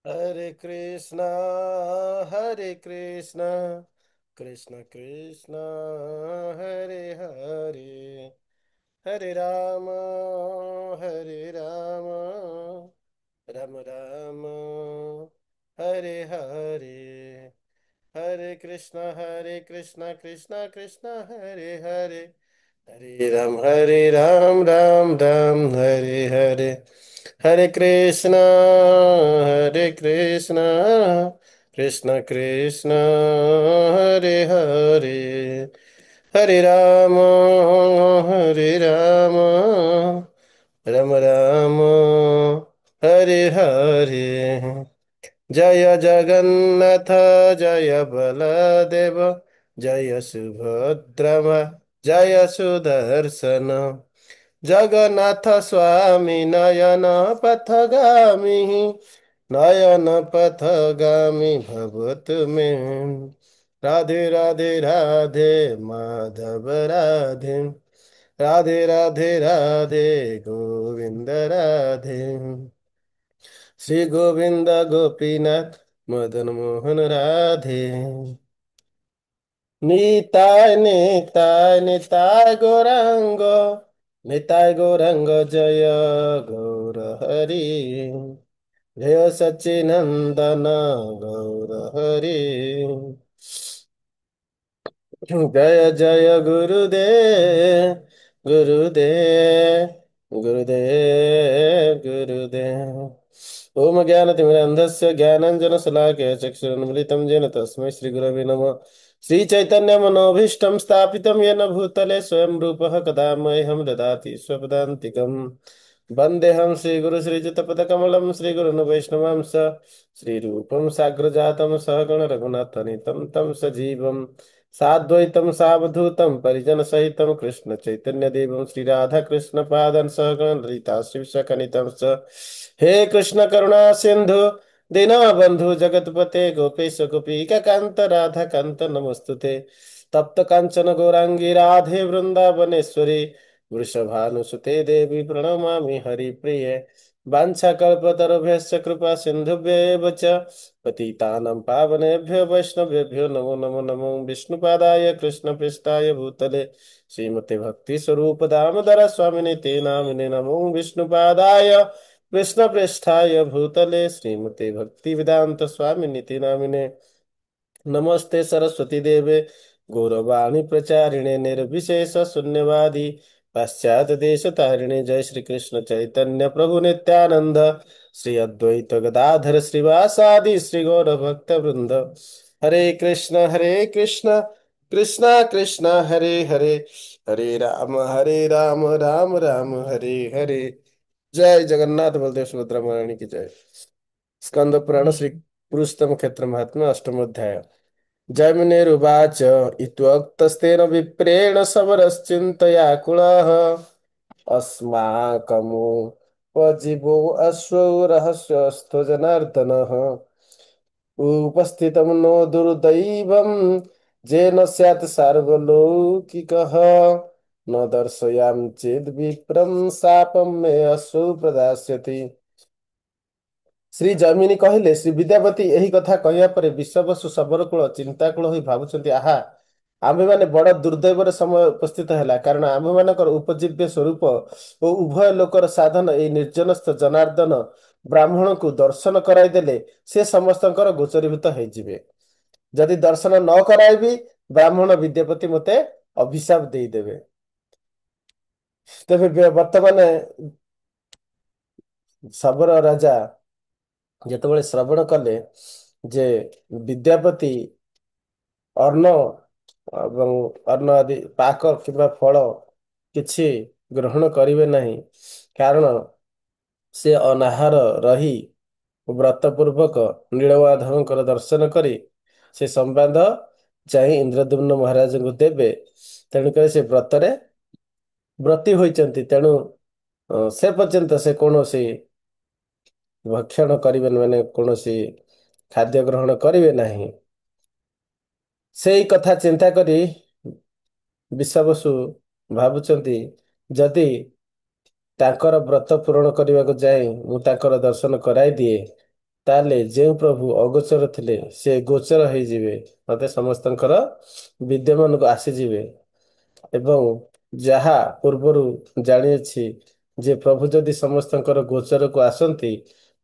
Hare Krishna, Hare Krishna, Krishna Krishna, Hare Hare, Hare Rama, Hare Rama, Rama Rama, Hare Hare, Hare Krishna, Krishna Krishna, Hare Hare, Hare Ram, Ram Ram, Hare Hare. Hare Krishna, Hare Krishna, Krishna Krishna, Hare Hare, Hare Rama, Hare Rama, Rama Rama, Hare Hare. Jaya Jagannatha, Jaya Baladeva, Jaya Subhadrama, Jaya Sudarsana. Jagannath स्वामी नयन पथगामी नयन पथगामी भवत में राधे राधे राधे माधव राधे राधे राधे राधे गोविंद राधे श्री गोविंद गोपीनाथ मदन मोहन राधे নিতাই নিতাই নিতাই গৌরাঙ্গ নিতাই গৌরাঙ্গ জয় গৌর হরি জয় সচ্চিনন্দন গৌর হরি जय जय गुरुदेव गुरुदेव गुरुदेव गुरुदेव ओम ज्ञानतिमिरन्धस्य ज्ञानाञ्जनशलाकया चक्षुरुन्मिलितं येन तस्मै श्रीगुरवे नमः श्रीचैतन्यमनोभीष्टं स्थापितं येन भूतले स्वयं रूपः कदा मह्यं ददाति स्वपदान्तिकम् वन्देऽहं श्रीगुरु श्रीयुतपदकमलं श्रीगुरुन् वैष्णवांस श्रीरूपं साग्रजातं सहगण रघुनाथनितं तं सजीवम् साद्वैतं सावधूतं परिजन सहितं कृष्ण चैतन्य देवं श्री राधा कृष्ण पादं सहगण ललिता शिवशकनितं च हे कृष्ण करुणा सिंधु दीनबंधु जगतपते गोपेश गोपीका कांत राधा कांत नमस्तुते तप्त कांचन गौरांगी राधे वृंदावनेश्वरी वृषभानुसुते देवी प्रणमामि हरिप्रिये वाञ्छाकल्पतरुभ्यश्च कृपा सिन्धुभ्येव च पतितानां पावनेभ्यो वैष्णवेभ्यो नमो नमो नमो विष्णुपादाय कृष्णपृष्ठाय भूतले श्रीमते भक्तिस्वरूप दामोदर स्वामिने ते नामिने नमो विष्णुपादाय कृष्णपृष्ठाय भूतले श्रीमते भक्तिवेदांत स्वामिने ते नामिने नमस्ते सरस्वती देवे गौरवाणी प्रचारिणे निर्विशेष शून्यवादी पाश्चात देश तारिणे जय श्री कृष्ण चैतन्य प्रभु नित्यानंद श्री अद्वैत गदाधर श्रीवासादि श्री गौर भक्त वृंद हरे कृष्ण कृष्ण कृष्ण हरे हरे हरे राम राम राम हरे हरे जय जगन्नाथ बलदेव सुभद्रा महारानी की जय स्कंद पुराण श्री पुरुषोत्तम क्षेत्र महात्म्य अष्टमोध्याय जैमिनेरुवाच इत्युक्तस्तेन विप्रेण समरश्चिन्तया कुलः अस्माकमुपजीवो अश्वो रहस्यस्थो जनार्दनः उपस्थितं नो दुर्दैवं जेन स्यात् सार्वलौकिकः न दर्शयाम चेद् विप्रं शापं मे अश्वौ प्रदास्यति ଶ୍ରୀ ଜୈମିନୀ କହିଲେ ଶ୍ରୀ ବିଦ୍ୟାପତି ଏହି କଥା କହିବା ପରେ ବିଶ୍ୱବସୁ ଶବରକୁଳ ଚିନ୍ତାକୁଳ ହୋଇ ଭାବୁଛନ୍ତି ଆହା ଆମ୍ଭେମାନେ ବଡ଼ ଦୁର୍ଦ୍ଦୈବର ସମୟ ଉପସ୍ଥିତ ହେଲା କାରଣ ଆମ୍ଭମାନଙ୍କର ଉପଜୀବ୍ୟ ସ୍ୱରୂପ ଓ ଉଭୟ ଲୋକର ସାଧନ ଏହି ନିର୍ଜନସ୍ଥ ଜନାର୍ଦ୍ଦନ ବ୍ରାହ୍ମଣଙ୍କୁ ଦର୍ଶନ କରାଇଦେଲେ ସେ ସମସ୍ତଙ୍କର ଗୋଚରୀଭୂତ ହେଇଯିବେ ଯଦି ଦର୍ଶନ ନ କରାଇବି ବ୍ରାହ୍ମଣ ବିଦ୍ୟାପତି ମୋତେ ଅଭିଶାପ ଦେଇଦେବେ ତେବେ ବର୍ତ୍ତମାନ ଶବର ରାଜା ଯେତେବେଳେ ଶ୍ରବଣ କଲେ ଯେ ବିଦ୍ୟାପତି ଅର୍ଣ୍ଣ ଏବଂ ଅର୍ଣ୍ଣ ଆଦି ପାକ କିମ୍ବା ଫଳ କିଛି ଗ୍ରହଣ କରିବେ ନାହିଁ କାରଣ ସେ ଅନାହାର ରହି ବ୍ରତ ପୂର୍ବକ ନୀଳମାଧବଙ୍କର ଦର୍ଶନ କରି ସେ ସମ୍ବାଦ ଯାଇ ଇନ୍ଦ୍ରଦ୍ୟୁମ୍ନ ମହାରାଜଙ୍କୁ ଦେବେ ତେଣୁକରି ସେ ବ୍ରତରେ ବ୍ରତୀ ହୋଇଛନ୍ତି ତେଣୁ ସେ ପର୍ଯ୍ୟନ୍ତ ସେ କୌଣସି ଭକ୍ଷଣ କରିବେନି ମାନେ କୌଣସି ଖାଦ୍ୟ ଗ୍ରହଣ କରିବେ ନାହିଁ ସେଇ କଥା ଚିନ୍ତା କରି ବିଷବସୁ ଭାବୁଛନ୍ତି ଯଦି ତାଙ୍କର ବ୍ରତ ପୂରଣ କରିବାକୁ ଯାଇ ମୁଁ ତାଙ୍କର ଦର୍ଶନ କରାଇ ଦିଏ ତାହେଲେ ଯେଉଁ ପ୍ରଭୁ ଅଗୋଚର ଥିଲେ ସେ ଗୋଚର ହେଇଯିବେ, ମତେ ସମସ୍ତଙ୍କର ବିଦ୍ୟମାନକୁ ଆସିଯିବେ। ଏବଂ ଯାହା ପୂର୍ବରୁ ଜାଣିଅଛି ଯେ ପ୍ରଭୁ ଯଦି ସମସ୍ତଙ୍କର ଗୋଚରକୁ ଆସନ୍ତି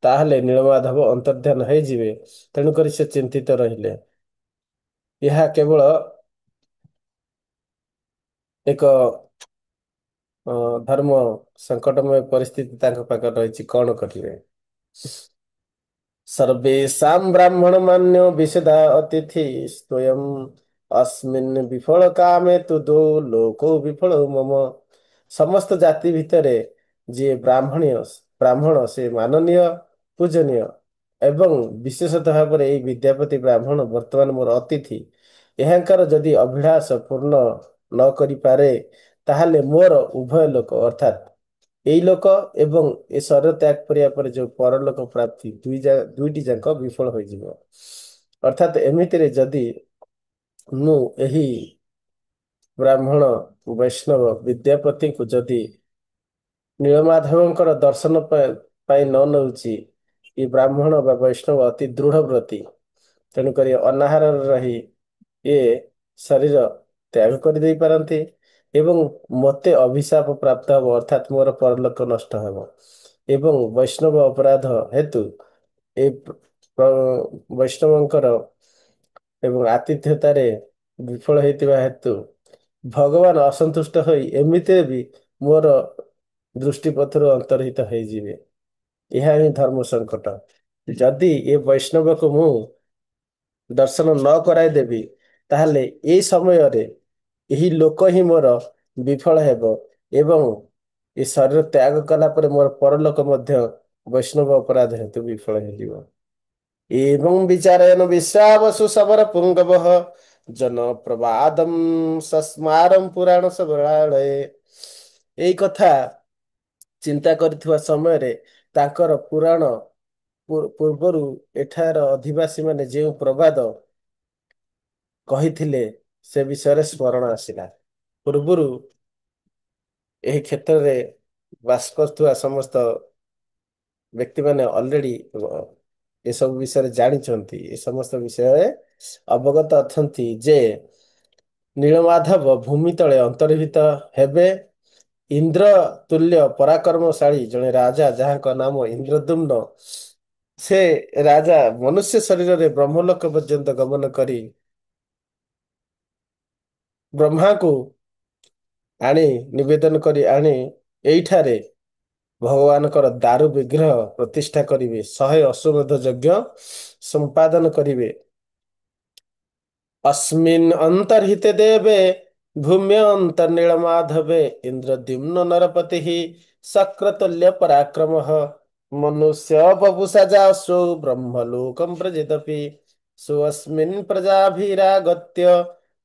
ତାହେଲେ ନୀଳମାଧବ ଅନ୍ତର୍ଦ୍ଧାନ ହେଇଯିବେ, ତେଣୁକରି ସେ ଚିନ୍ତିତ ରହିଲେ। ଏହା କେବଳ ଏକ ଧର୍ମ ସଙ୍କଟମୟ ପରିସ୍ଥିତି ତାଙ୍କ ପାଖରେ ରହିଛି, କଣ କରିବେ? सर्वेषां ब्राह्मणमान्यो विशदा अतिथि स्वयं अस्मिन् विफल कामे तु दो लोको विफल मम। ସମସ୍ତ ଜାତି ଭିତରେ ଯିଏ ବ୍ରାହ୍ମଣ ସେ ମାନନୀୟ, ପୂଜନୀୟ ଏବଂ ବିଶେଷତଃ ଭାବରେ ଏଇ ବିଦ୍ୟାପତି ବ୍ରାହ୍ମଣ ବର୍ତ୍ତମାନ ମୋର ଅତିଥି। ଏହାଙ୍କର ଯଦି ଅଭିଳାଷ ପୂର୍ଣ୍ଣ ନ କରିପାରେ ତାହେଲେ ମୋର ଉଭୟ ଲୋକ ଅର୍ଥାତ୍ ଏଇ ଲୋକ ଏବଂ ଏ ଶରୀର ତ୍ୟାଗ କରିବା ପରେ ଯୋଉ ପରଲୋକ ପ୍ରାପ୍ତି ଦୁଇଟି ଯାକ ବିଫଳ ହୋଇଯିବ। ଅର୍ଥାତ୍ ଏମିତିରେ ଯଦି ମୁଁ ଏହି ବ୍ରାହ୍ମଣ ବୈଷ୍ଣବ ବିଦ୍ୟାପତିଙ୍କୁ ଯଦି ନୀଳମାଧବଙ୍କର ଦର୍ଶନ ପାଇଁ ନ ନେଉଛି, ଏ ବ୍ରାହ୍ମଣ ବା ବୈଷ୍ଣବ ଅତି ଦୃଢ ବ୍ରତୀ, ତେଣୁକରି ଅନାହାରରେ ରହି ଏ ଶରୀର ତ୍ୟାଗ କରିଦେଇ ପାରନ୍ତି ଏବଂ ମୋତେ ଅଭିଶାପ ପ୍ରାପ୍ତ ହେବ, ଅର୍ଥାତ୍ ମୋର ପରଲୋକ ନଷ୍ଟ ହେବ। ଏବଂ ବୈଷ୍ଣବ ଅପରାଧ ହେତୁ ଏ ବୈଷ୍ଣବଙ୍କର ଏବଂ ଆତିଥ୍ୟତାରେ ବିଫଳ ହେଇଥିବା ହେତୁ ଭଗବାନ ଅସନ୍ତୁଷ୍ଟ ହୋଇ ଏମିତିରେ ବି ମୋର ଦୃଷ୍ଟି ପଥରୁ ଅନ୍ତର୍ହିତ ହେଇଯିବେ। ଏହା ହିଁ ଧର୍ମ ସଙ୍କଟ। ଯଦି ଏ ବୈଷ୍ଣବକୁ ମୁଁ ଦର୍ଶନ ନ କରାଇ ଦେବି ତାହେଲେ ଏଇ ସମୟରେ ଏହି ଲୋକ ହିଁ ମୋର ବିଫଳ ହେବ ଏବଂ ଏ ଶରୀର ତ୍ୟାଗ କଲା ପରେ ମୋର ପରଲୋକ ମଧ୍ୟ ବୈଷ୍ଣବ ଅପରାଧ ହେତୁ ବିଫଳ ହେଇଯିବ। ଏବଂ ବିଚାରୟନ ବିଶ୍ରାବସୁ ଶବର ପୁଙ୍ଗବଃ ଜନ ପ୍ରବାଦମ୍ ସସ୍ମାରମ୍ ପୁରାଣ ସବଳାଳୟେ। ଏଇ କଥା ଚିନ୍ତା କରିଥିବା ସମୟରେ ତାଙ୍କର ପୁରାଣ ପୂର୍ବରୁ ଏଠାର ଅଧିବାସୀ ମାନେ ଯେଉଁ ପ୍ରବାଦ କହିଥିଲେ ସେ ବିଷୟରେ ସ୍ମରଣ ଆସିଲା। ପୂର୍ବରୁ ଏହି କ୍ଷେତ୍ରରେ ବାସ କରୁଥିବା ସମସ୍ତ ବ୍ୟକ୍ତିମାନେ ଅଲରେଡି ଏସବୁ ବିଷୟରେ ଜାଣିଛନ୍ତି, ଏ ସମସ୍ତ ବିଷୟରେ ଅବଗତ ଅଛନ୍ତି ଯେ ନୀଳମାଧବ ଭୂମି ତଳେ ଅନ୍ତର୍ହିତ ହେବେ। ଇନ୍ଦ୍ର ତୁଲ୍ୟ ପରାକ୍ରମଶାଳୀ ଜଣେ ରାଜା ଯାହାଙ୍କ ନାମ ଇନ୍ଦ୍ରଦୁମ୍ନ, ସେ ରାଜା ମନୁଷ୍ୟ ଶରୀରରେ ବ୍ରହ୍ମଲୋକ ପର୍ଯ୍ୟନ୍ତ ଗମନ କରି ବ୍ରହ୍ମାକୁ ଆଣି ନିବେଦନ କରି ଆଣି ଏଇଠାରେ ଭଗବାନଙ୍କର ଦାରୁ ବିଗ୍ରହ ପ୍ରତିଷ୍ଠା କରିବେ, 100 ଅଶ୍ୱମେଧ ଯଜ୍ଞ ସମ୍ପାଦନ କରିବେ। अस्मिन् ଅନ୍ତର୍ହିତେ ଦେବେ ଭୂମ୍ୟ ଅନ୍ତର୍ନୀଳ ମାଧବେ ଇନ୍ଦ୍ରଦ୍ୟୁମ୍ନ ନରପତିଃ ଶକ୍ରତୁଲ୍ୟ ପରାକ୍ରମଃ ମନୁଷ୍ୟ ବପୁଷା ଯାସୁ ବ୍ରହ୍ମଲୋକଂ ପ୍ରଜିତପି ସୁଅସ୍ମିନ୍ ପ୍ରଜାଭିରାଗତ୍ୟ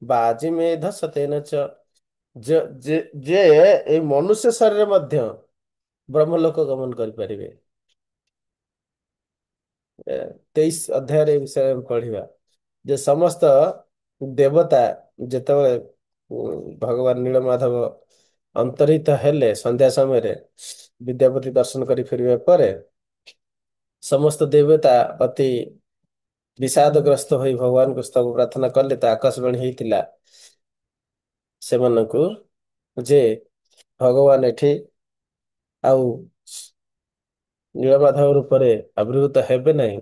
ବାଜିମେଧ ସତେନ ଚ। ଯେ ଏଇ ମନୁଷ୍ୟ ଶରୀରରେ ମଧ୍ୟ ବ୍ରହ୍ମଲୋକ ଗମନ କରିପାରିବେ। 23 ଅଧ୍ୟାୟରେ ଏ ବିଷୟରେ ଆମେ ପଢିବା ଯେ ସମସ୍ତ ଦେବତା ଯେତେବେଳେ ଭଗବାନ ନୀଳମାଧବ ଅନ୍ତର୍ହିତ ହେଲେ ସନ୍ଧ୍ୟା ସମୟରେ ବିଦ୍ୟାପତି ଦର୍ଶନ କରି ଫେରିବା ପରେ ସମସ୍ତ ଦେବତା ଅତି ବିଷାଦଗ୍ରସ୍ତ ହୋଇ ଭଗବାନଙ୍କୁ ସ୍ତବ ପ୍ରାର୍ଥନା କଲେ ତ ଆକାଶବାଣୀ ହେଇଥିଲା ସେମାନଙ୍କୁ ଯେ ଭଗବାନ ଏଠି ଆଉ ନୀଳମାଧବ ରୂପରେ ଆବିର୍ଭୂତ ହେବେ ନାହିଁ,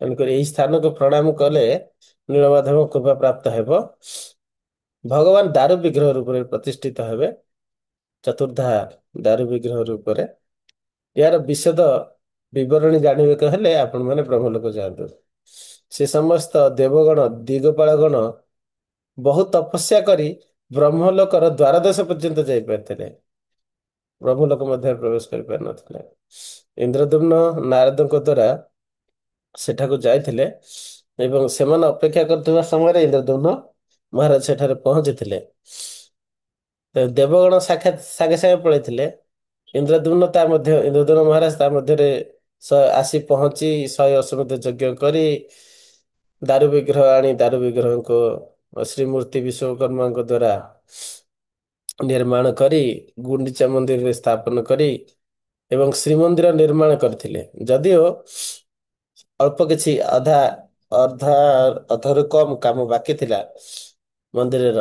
ତେଣୁକରି ଏହି ସ୍ଥାନକୁ ପ୍ରଣାମ କଲେ ନୀଳମାଧବ କୃପା ପ୍ରାପ୍ତ ହେବ। ଭଗବାନ ଦାରୁ ବିଗ୍ରହ ରୂପରେ ପ୍ରତିଷ୍ଠିତ ହେବେ, ଚତୁର୍ଦ୍ଧା ଦାରୁ ବିଗ୍ରହ ରୂପରେ। ଏହାର ବିଶଦ ବିବରଣୀ ଜାଣିବାକୁ ହେଲେ ଆପଣ ମାନେ ବ୍ରହ୍ମଲୋକ ଯାଆନ୍ତୁ। ସେ ସମସ୍ତ ଦେବଗଣ ଦିଗପାଳ ଗଣ ବହୁତ ତପସ୍ୟା କରି ବ୍ରହ୍ମଲୋକର ଦ୍ୱାରଦେଶ ପର୍ଯ୍ୟନ୍ତ ଯାଇପାରିଥିଲେ, ବ୍ରହ୍ମଲୋକ ମଧ୍ୟରେ ପ୍ରବେଶ କରିପାରିନଥିଲେ। ଇନ୍ଦ୍ରଦ୍ୟୁମ୍ନ ନାରଦଙ୍କ ଦ୍ଵାରା ସେଠାକୁ ଯାଇଥିଲେ ଏବଂ ସେମାନେ ଅପେକ୍ଷା କରୁଥିବା ସମୟରେ ଇନ୍ଦ୍ରଦ୍ୟୁମ୍ନ ମହାରାଜ ସେଠାରେ ପହଞ୍ଚିଥିଲେ। ଦେବଗଣ ସାକ୍ଷାତ ସାଙ୍ଗେ ସାଙ୍ଗେ ପଳେଇଥିଲେ। ଇନ୍ଦ୍ରଦ୍ୟୁମ୍ନ ଇନ୍ଦ୍ରଦ୍ୟୁମ୍ନ ମହାରାଜ ତା ମଧ୍ୟରେ ଆସି ପହଞ୍ଚି 100 ଅଶ୍ୱମେଧ ଯଜ୍ଞ କରି ଦାରୁ ବିଗ୍ରହ ଆଣି ଦାରୁ ବିଗ୍ରହଙ୍କୁ ଶ୍ରୀମୂର୍ତ୍ତି ବିଶ୍ଵକର୍ମାଙ୍କ ଦ୍ଵାରା ନିର୍ମାଣ କରି ଗୁଣ୍ଡିଚା ମନ୍ଦିରରେ ସ୍ଥାପନ କରି ଏବଂ ଶ୍ରୀମନ୍ଦିର ନିର୍ମାଣ କରିଥିଲେ। ଯଦିଓ ଅଳ୍ପ କିଛି ଅଧା ଅଧରୁ କମ କାମ ବାକି ଥିଲା ମନ୍ଦିରର।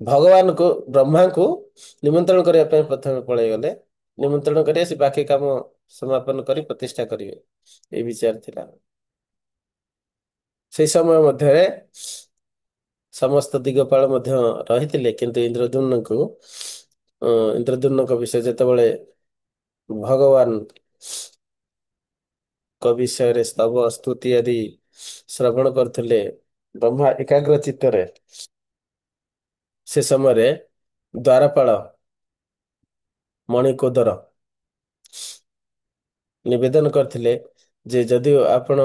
ଭଗବାନଙ୍କୁ ବ୍ରହ୍ମାଙ୍କୁ ନିମନ୍ତ୍ରଣ କରିବା ପାଇଁ ପ୍ରଥମେ ପଳେଇ ଗଲେ। ନିମନ୍ତ୍ରଣ କରି ସେ ବାକି କାମ ସମାପନ କରି ପ୍ରତିଷ୍ଠା କରିବେ ଏଇ ବିଚାର ଥିଲା। ସେଇ ସମୟ ମଧ୍ୟରେ ସମସ୍ତ ଦିଗପାଳ ମଧ୍ୟ ରହିଥିଲେ କିନ୍ତୁ ଇନ୍ଦ୍ରଦ୍ୟୁମ୍ନଙ୍କୁ ଇନ୍ଦ୍ରଦ୍ୟୁମ୍ନଙ୍କ ବିଷୟ ଯେତେବେଳେ ଭଗବାନ ବିଷୟରେ ସ୍ତବ ସ୍ତୁତି ଆଦି ଶ୍ରବଣ କରୁଥିଲେ ବ୍ରହ୍ମା ଏକାଗ୍ର ଚିତ୍ତରେ ସେ ସମୟରେ ଦ୍ୱାରପାଳ ମଣିକୋଦର ନିବେଦନ କରିଥିଲେ ଯେ ଯଦିଓ ଆପଣ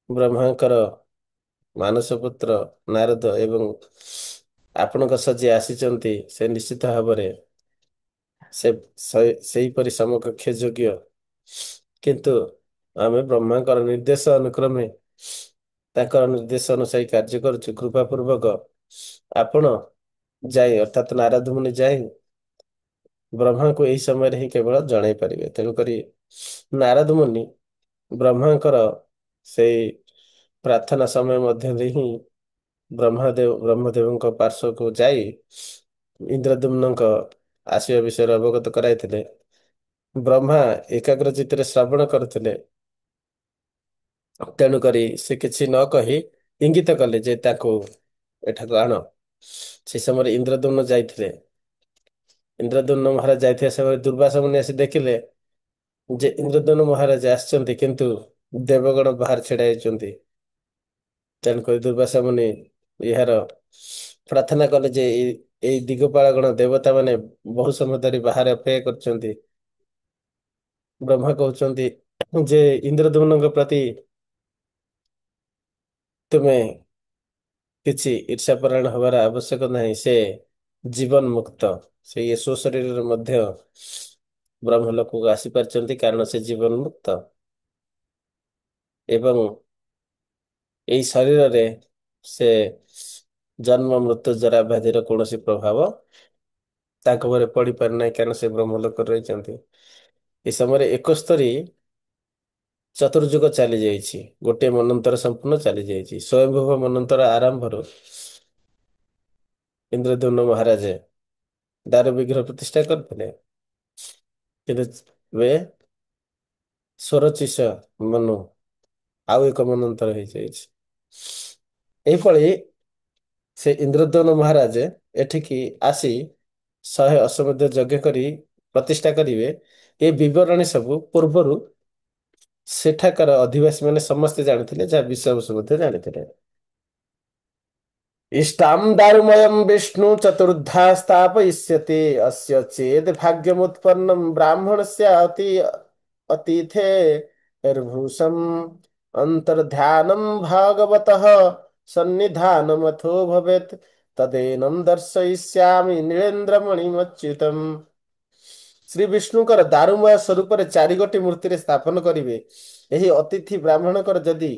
ବ୍ରହ୍ମାଙ୍କର ମାନସ ପୁତ୍ର ନାରଦ ଏବଂ ଆପଣଙ୍କ ସଜି ଆସିଛନ୍ତି ସେ ନିଶ୍ଚିତ ଭାବରେ ସେ ସେହିପରି ସମକକ୍ଷ ଯୋଗ୍ୟ କିନ୍ତୁ ଆମେ ବ୍ରହ୍ମାଙ୍କର ନିର୍ଦ୍ଦେଶ ଅନୁକ୍ରମେ ତାଙ୍କର ନିର୍ଦ୍ଦେଶ ଅନୁସାୟୀ କାର୍ଯ୍ୟ କରୁଛୁ କୃପା ପୂର୍ବକ ଆପଣ ଯାଇ ଅର୍ଥାତ ନାରଦ ମୁନି ଯାଇ ବ୍ରହ୍ମାଙ୍କୁ ଏହି ସମୟରେ ହିଁ କେବଳ ଜଣାଇ ପାରିବେ ତେଣୁକରି ନାରଦ ମୁନି ବ୍ରହ୍ମାଙ୍କର ସେଇ ପ୍ରାର୍ଥନା ସମୟ ମଧ୍ୟରେ ହିଁ ବ୍ରହ୍ମଦେବଙ୍କ ପାର୍ଶ୍ୱକୁ ଯାଇ ଇନ୍ଦ୍ରଦ୍ୟୁମ୍ନଙ୍କ ଆସିବା ବିଷୟରେ ଅବଗତ କରାଇଥିଲେ। ବ୍ରହ୍ମା ଏକାଗ୍ର ଚିତ୍ତରେ ଶ୍ରବଣ କରୁଥିଲେ। ତେଣୁ କରି ସେ କିଛି ନ କହି ଇଙ୍ଗିତ କଲେ ଯେ ତାକୁ ଏଠାକୁ ଆଣ। ସେ ସମୟରେ ଇନ୍ଦ୍ରଦ୍ୟୁମ୍ନ ଯାଇଥିଲେ। ଇନ୍ଦ୍ରଦ୍ୟୁମ୍ନ ମହାରାଜ ଯାଇଥିବା ସମୟରେ ଦୁର୍ବାସ ମୁନି ଆସି ଦେଖିଲେ ଯେ ଇନ୍ଦ୍ରଦ୍ୟୁମ୍ନ ମହାରାଜ ଆସିଛନ୍ତି କିନ୍ତୁ ଦେବଗଣ ବାହାରେ ଛିଡା ହେଇଛନ୍ତି। ତେଣୁକରି ଦୁର୍ବାସା ମୁନି ଏହାର ପ୍ରାର୍ଥନା କଲେ ଯେ ଏଇ ଦିଗପାଳ ଦେବତା ମାନେ ବହୁ ସମୟ ଧରି ବାହାରେ ଅପେକ୍ଷା କରିଛନ୍ତି। ବ୍ରହ୍ମା କହୁଛନ୍ତି ଯେ ଇନ୍ଦ୍ରଦ୍ୟୁମ୍ନଙ୍କ ପ୍ରତି ତୁମେ କିଛି ଈର୍ଷା ପରାୟଣ ହବାର ଆବଶ୍ୟକ ନାହିଁ ସେ ଜୀବନ ମୁକ୍ତ ସେଇ ଈଶ୍ୱର ଶରୀରରେ ମଧ୍ୟ ବ୍ରହ୍ମ ଲୋକକୁ ଆସିପାରିଛନ୍ତି କାରଣ ସେ ଜୀବନ ମୁକ୍ତ ଏବଂ ଏଇ ଶରୀରରେ ସେ ଜନ୍ମ ମୃତ୍ୟୁ ଜରା ବ୍ୟାଧିର କୌଣସି ପ୍ରଭାବ ତାଙ୍କ ଉପରେ ପଡିପାରି ନାହିଁ କାରଣ ସେ ବ୍ରହ୍ମ ଲୋକରେ ରହିଛନ୍ତି। ଏ ସମୟରେ 71 ଚତୁର୍ଯୁଗ ଚାଲି ଯାଇଛି ଗୋଟିଏ ମନନ୍ତର ସମ୍ପୂର୍ଣ୍ଣ ଚାଲି ଯାଇଛି ସ୍ଵୟଂଭୁବ ମନନ୍ତର ଆରମ୍ଭରୁ ଇନ୍ଦ୍ରଦ୍ୟୁମ୍ନ ମହାରାଜେ ଦାରୁ ବିଗ୍ରହ ପ୍ରତିଷ୍ଠା କରିଥିଲେ। କିନ୍ତୁ ଏବେ ସ୍ୱରଚିଷ ମନୁ ଆଉ ଏକ ମନନ୍ତର ହେଇଯାଇଛି। ଏଇଭଳି ସେ ଇନ୍ଦ୍ରଦ୍ୟୁମ୍ନ ମହାରାଜ ଏଠିକି ଆସି 100 ଯଜ୍ଞ କରି ପ୍ରତିଷ୍ଠା କରିବେ ଏ ବିବରଣୀ ସବୁ ପୂର୍ବରୁ ସେଠାକାର ଅଧିବାସୀ ମାନେ ସମସ୍ତେ ଜାଣିଥିଲେ ଯାହା ବିଶ୍ୱାବସୁ ମଧ୍ୟ ଜାଣିଥିଲେ। इष्टां दारुमयं विष्णु चतुर्धा स्थापयिष्यति अस्य चेद भाग्यमुत्पन्नं ब्राह्मणस्य अतिथे निर्भूषम् अंतर्ध्यानं भागवतः सन्निधानमथो भवेत् तदेनं दर्शयिष्यामि नीलेन्द्रमणिमच्युतम्। ଶ୍ରୀ ବିଷ୍ଣୁଙ୍କର ଦାରୁମୟ ସ୍ୱରୂପରେ 4 ଗୋଟି ମୂର୍ତ୍ତିରେ ସ୍ଥାପନ କରିବେ। ଏହି ଅତିଥି ବ୍ରାହ୍ମଣଙ୍କର ଯଦି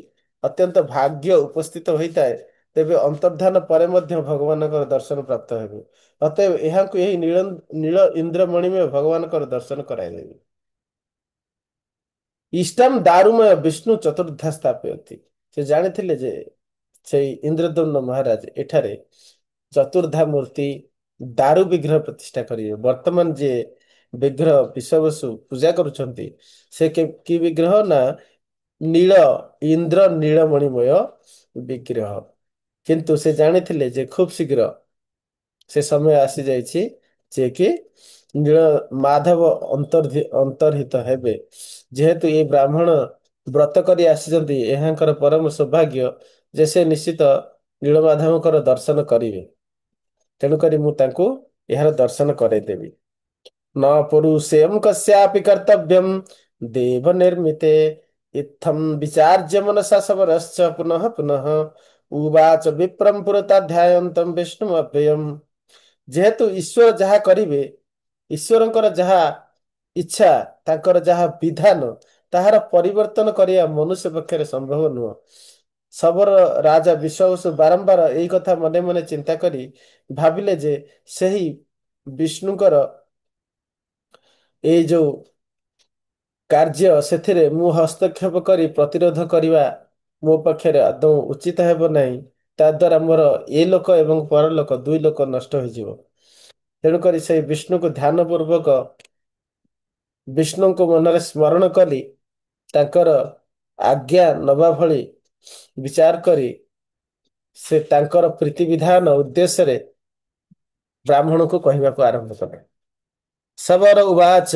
ଅତ୍ୟନ୍ତ ଭାଗ୍ୟ ଉପସ୍ଥିତ ହୋଇଥାଏ ତେବେ ଅନ୍ତର୍ଧାନ ପରେ ମଧ୍ୟ ଭଗବାନଙ୍କର ଦର୍ଶନ ପ୍ରାପ୍ତ ହେବେ। ଅତଏବ ଏହାଙ୍କୁ ଏହି ନୀଳ ଇନ୍ଦ୍ରମଣିମୟ ଭଗବାନଙ୍କର ଦର୍ଶନ କରାଇଦେବେ। ଇଷ୍ଟାମ ଦାରୁମୟ ବିଷ୍ଣୁ ଚତୁର୍ଦ୍ଧା ସ୍ଥାପୟତି ସେ ଜାଣିଥିଲେ ଯେ ସେଇ ଇନ୍ଦ୍ରଦ୍ୟୁମ୍ନ ମହାରାଜ ଏଠାରେ ଚତୁର୍ଦ୍ଧା ମୂର୍ତ୍ତି ଦାରୁ ବିଗ୍ରହ ପ୍ରତିଷ୍ଠା କରିବେ। ବର୍ତ୍ତମାନ ଯିଏ ବିଗ୍ରହ ବିଶ୍ୱବସୁ ପୂଜା କରୁଛନ୍ତି ସେ କି ବିଗ୍ରହ ନା ନୀଳ ଇନ୍ଦ୍ର ନୀଳମଣିମୟ ବିଗ୍ରହ। କିନ୍ତୁ ସେ ଜାଣିଥିଲେ ଯେ ଖୁବ ଶୀଘ୍ର ସେ ସମୟ ଆସିଯାଇଛି ଯେ କି ନୀଳ ମାଧବ ଅନ୍ତର୍ହିତ ହେବେ। ଯେହେତୁ ଏ ବ୍ରାହ୍ମଣ ବ୍ରତ କରି ଆସିଛନ୍ତି ଏହାଙ୍କର ପରମ ସୌଭାଗ୍ୟ ଯେ ସେ ନିଶ୍ଚିତ ନୀଳମାଧବଙ୍କର ଦର୍ଶନ କରିବେ। ତେଣୁକରି ମୁଁ ତାଙ୍କୁ ଏହାର ଦର୍ଶନ କରାଇଦେବି। न पुरुषेयं कस्यापि कर्तव्यं देव निर्मिते इत्थं विचार्य मनसा सबरश्च पुनः पुनः उवाच विप्रं पुरताध्यायन्तं विष्णुमव्ययम्। ଯେହେତୁ ଈଶ୍ୱର ଯାହା କରିବେ ଈଶ୍ୱରଙ୍କର ଯାହା ଇଚ୍ଛା ତାଙ୍କର ଯାହା ବିଧାନ ତାହାର ପରିବର୍ତ୍ତନ କରିବା ମନୁଷ୍ୟ ପକ୍ଷରେ ସମ୍ଭବ ନୁହଁ। ସବର ରାଜା ବିଶ୍ୱାବସୁ ବାରମ୍ବାର ଏଇ କଥା ମନେ ମନେ ଚିନ୍ତା କରି ଭାବିଲେ ଯେ ସେହି ବିଷ୍ଣୁଙ୍କର ଏଇ ଯୋଉ କାର୍ଯ୍ୟ ସେଥିରେ ମୁଁ ହସ୍ତକ୍ଷେପ କରି ପ୍ରତିରୋଧ କରିବା ମୋ ପକ୍ଷରେ ଆଦୌ ଉଚିତ ହେବ ନାହିଁ। ତା ଦ୍ୱାରା ମୋର ଏ ଲୋକ ଏବଂ ପରଲୋକ ଦୁଇ ଲୋକ ନଷ୍ଟ ହୋଇଯିବ। ତେଣୁକରି ସେଇ ବିଷ୍ଣୁକୁ ଧ୍ୟାନ ପୂର୍ବକ ବିଷ୍ଣୁଙ୍କୁ ମନରେ ସ୍ମରଣ କରି ତାଙ୍କର ଆଜ୍ଞା ନବା ଭଳି ବିଚାର କରି ସେ ତାଙ୍କର ପ୍ରୀତି ବିଧାନ ଉଦ୍ଦେଶ୍ୟରେ ବ୍ରାହ୍ମଣକୁ କହିବାକୁ ଆରମ୍ଭ କଲେ। ସବର ଉବାଚ